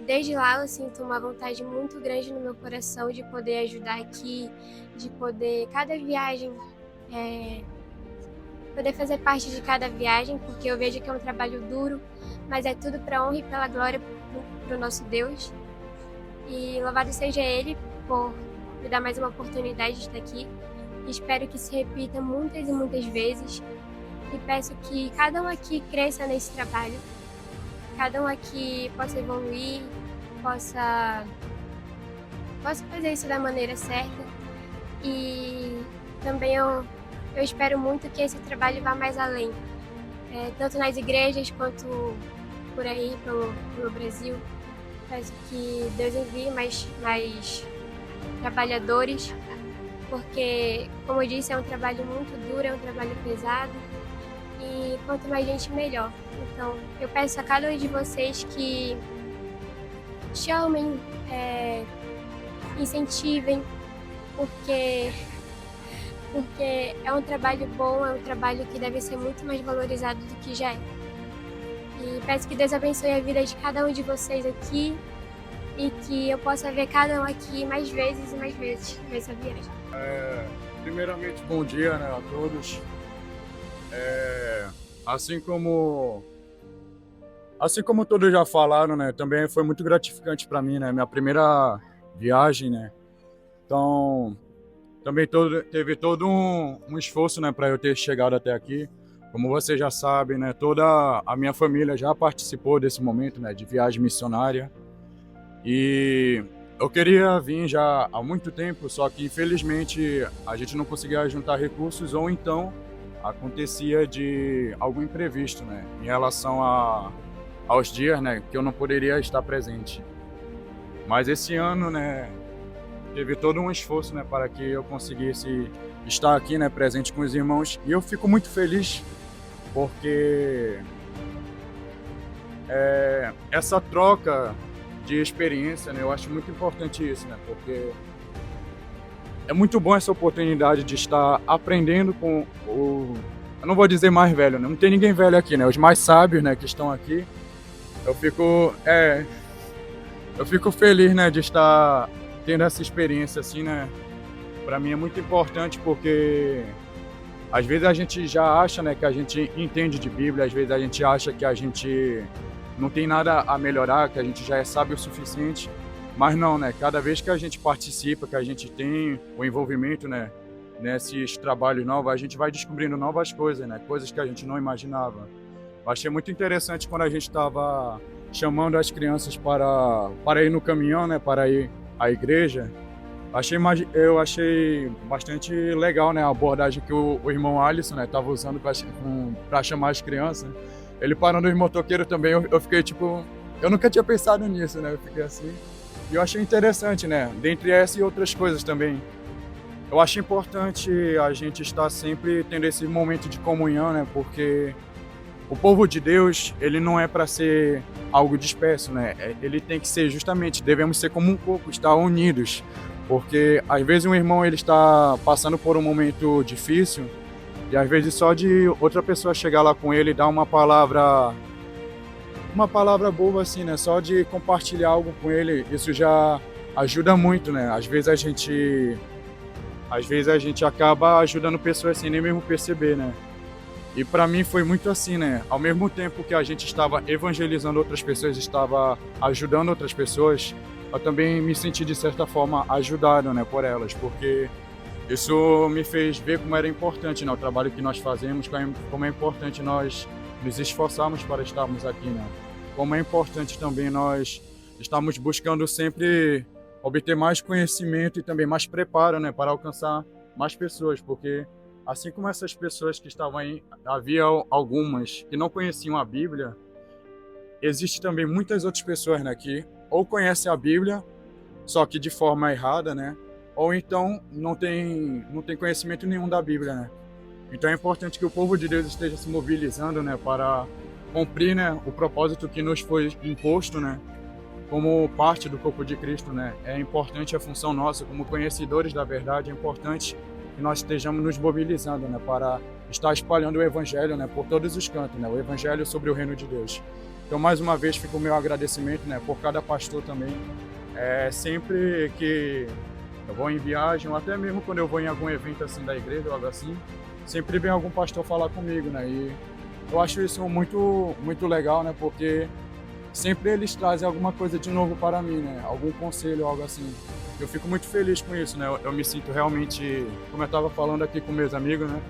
desde lá eu sinto uma vontade muito grande no meu coração de poder ajudar aqui, de poder, cada viagem, poder fazer parte de cada viagem, porque eu vejo que é um trabalho duro, mas é tudo para a honra e pela glória para o nosso Deus. E louvado seja Ele por me dar mais uma oportunidade de estar aqui. Espero que se repita muitas e muitas vezes. E peço que cada um aqui cresça nesse trabalho. Cada um aqui possa evoluir, possa fazer isso da maneira certa. E também eu espero muito que esse trabalho vá mais além. Tanto nas igrejas quanto por aí, pelo Brasil. Peço que Deus envie mais trabalhadores, porque, como eu disse, é um trabalho muito duro, é um trabalho pesado, e quanto mais gente, melhor. Então, eu peço a cada um de vocês que chamem, incentivem, porque é um trabalho bom, é um trabalho que deve ser muito mais valorizado do que já é. E peço que Deus abençoe a vida de cada um de vocês aqui e que eu possa ver cada um aqui mais vezes e mais vezes nessa viagem. Primeiramente, bom dia, né, a todos. Assim como todos já falaram, né, também foi muito gratificante para mim, né, minha primeira viagem, né. Então, também teve todo um esforço, né, para eu ter chegado até aqui. Como vocês já sabem, né, toda a minha família já participou desse momento, né, de viagem missionária. E eu queria vir já há muito tempo, só que infelizmente a gente não conseguia juntar recursos, ou então acontecia de algum imprevisto, né, em relação aos dias, né, que eu não poderia estar presente. Mas esse ano, né, teve todo um esforço, né, para que eu conseguisse estar aqui, né, presente com os irmãos, e eu fico muito feliz porque essa troca de experiência, né, eu acho muito importante isso, né, porque é muito bom essa oportunidade de estar aprendendo com eu não vou dizer mais velho, né, não tem ninguém velho aqui, né, os mais sábios, né, que estão aqui. Eu fico feliz, né, de estar tendo essa experiência assim, né. Para mim é muito importante porque às vezes a gente já acha, né, que a gente entende de Bíblia, às vezes a gente acha que a gente não tem nada a melhorar, que a gente já é sábio o suficiente, mas não, né, cada vez que a gente participa, que a gente tem o envolvimento, né, nesses trabalhos novos, a gente vai descobrindo novas coisas, né, coisas que a gente não imaginava. Eu achei muito interessante quando a gente estava chamando as crianças para ir no caminhão, né, para ir à igreja. Eu achei bastante legal, né, a abordagem que o irmão Alisson, né, estava usando para chamar as crianças. Ele parando os motoqueiros também, eu fiquei tipo, eu nunca tinha pensado nisso, né, eu fiquei assim. E eu achei interessante, né, dentre essas e outras coisas também. Eu acho importante a gente estar sempre tendo esse momento de comunhão, né, porque o povo de Deus, ele não é para ser algo disperso, né, ele tem que ser justamente, devemos ser como um corpo, estar unidos. Porque às vezes um irmão ele está passando por um momento difícil e às vezes só de outra pessoa chegar lá com ele e dar uma palavra boa assim, né? Só de compartilhar algo com ele, isso já ajuda muito, né? Às vezes a gente acaba ajudando pessoas sem nem mesmo perceber, né? E para mim foi muito assim, né? Ao mesmo tempo que a gente estava evangelizando outras pessoas, estava ajudando outras pessoas, eu também me senti, de certa forma, ajudado, né, por elas, porque isso me fez ver como era importante, né, o trabalho que nós fazemos, como é importante nós nos esforçarmos para estarmos aqui, né, como é importante também nós estarmos buscando sempre obter mais conhecimento e também mais preparo, né, para alcançar mais pessoas, porque assim como essas pessoas que estavam aí, havia algumas que não conheciam a Bíblia, existe também muitas outras pessoas, né, que ou conhecem a Bíblia, só que de forma errada, né? Ou então não tem conhecimento nenhum da Bíblia, né? Então é importante que o povo de Deus esteja se mobilizando, né, para cumprir, né, o propósito que nos foi imposto, né, como parte do corpo de Cristo, né? É importante a função nossa como conhecedores da verdade, é importante que nós estejamos nos mobilizando, né, para estar espalhando o Evangelho, né, por todos os cantos, né, o Evangelho sobre o reino de Deus. Então, mais uma vez, fica o meu agradecimento, né, por cada pastor também. Sempre que eu vou em viagem, ou até mesmo quando eu vou em algum evento assim da igreja ou algo assim, sempre vem algum pastor falar comigo, né? E eu acho isso muito, muito legal, né? Porque sempre eles trazem alguma coisa de novo para mim, né? Algum conselho, algo assim. Eu fico muito feliz com isso, né? Eu me sinto realmente, como eu estava falando aqui com meus amigos, né?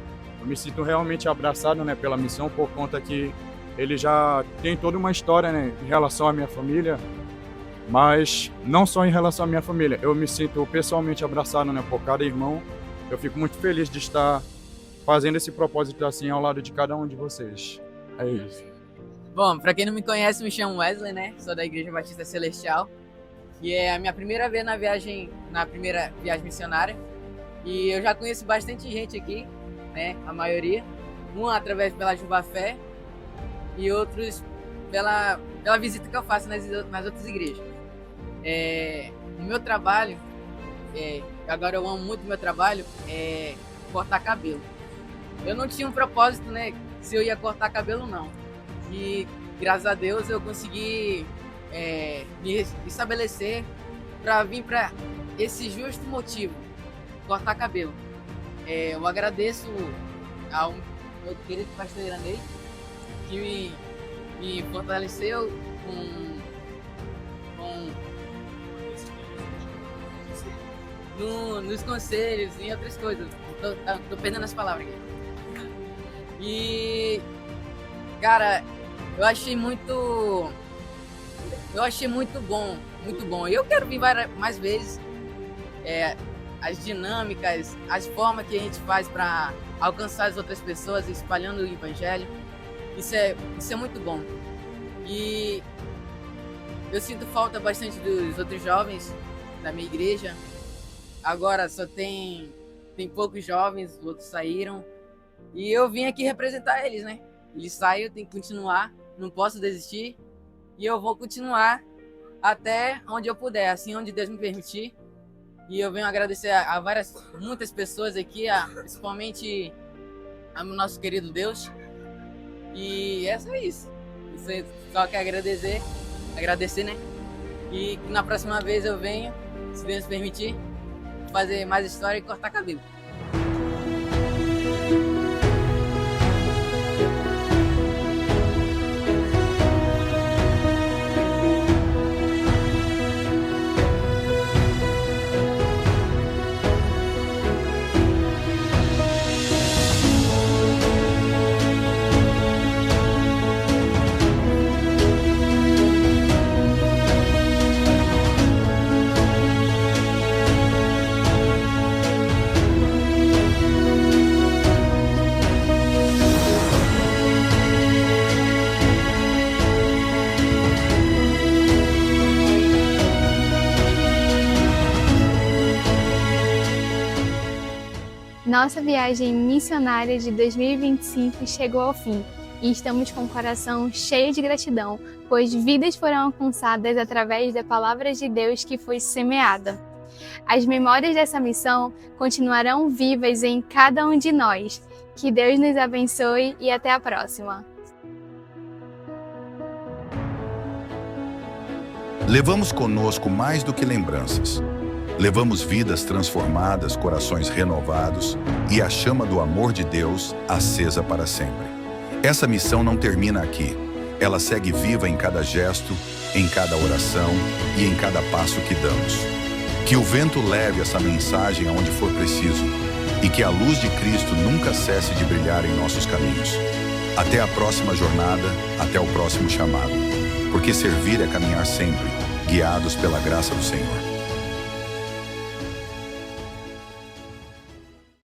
Eu me sinto realmente abraçado, né, pela missão, por conta que ele já tem toda uma história, né, em relação à minha família, mas não só em relação à minha família. Eu me sinto pessoalmente abraçado, né, por cada irmão. Eu fico muito feliz de estar fazendo esse propósito assim ao lado de cada um de vocês. É isso. Bom, para quem não me conhece, me chamo Wesley, né? Sou da Igreja Batista Celestial. E é a minha primeira vez na primeira viagem missionária. E eu já conheço bastante gente aqui, né? A maioria. Através pela Juvafé e outros pela visita que eu faço nas outras igrejas. O meu trabalho, agora eu amo muito o meu trabalho, é cortar cabelo. Eu não tinha um propósito, né? Se eu ia cortar cabelo, não. E graças a Deus eu consegui me estabelecer para vir para esse justo motivo, cortar cabelo. Eu agradeço ao meu querido pastor Iranei, que me fortaleceu nos conselhos e outras coisas. Tô perdendo as palavras aqui. E, cara, eu achei muito bom, muito bom. E eu quero vir mais vezes. As dinâmicas, as formas que a gente faz para alcançar as outras pessoas, espalhando o evangelho, isso é muito bom. E eu sinto falta bastante dos outros jovens da minha igreja. Agora só tem poucos jovens, os outros saíram. E eu vim aqui representar eles, né? Eles saíram, eu tenho que continuar, não posso desistir. E eu vou continuar até onde eu puder, assim, onde Deus me permitir. E eu venho agradecer a muitas pessoas aqui, principalmente ao nosso querido Deus. E é isso. Você só quer agradecer, né? E na próxima vez eu venho, se Deus permitir, fazer mais história e cortar cabelo. Nossa viagem missionária de 2025 chegou ao fim e estamos com o coração cheio de gratidão, pois vidas foram alcançadas através da palavra de Deus que foi semeada. As memórias dessa missão continuarão vivas em cada um de nós. Que Deus nos abençoe e até a próxima. Levamos conosco mais do que lembranças. Levamos vidas transformadas, corações renovados e a chama do amor de Deus acesa para sempre. Essa missão não termina aqui. Ela segue viva em cada gesto, em cada oração e em cada passo que damos. Que o vento leve essa mensagem aonde for preciso e que a luz de Cristo nunca cesse de brilhar em nossos caminhos. Até a próxima jornada, até o próximo chamado. Porque servir é caminhar sempre, guiados pela graça do Senhor.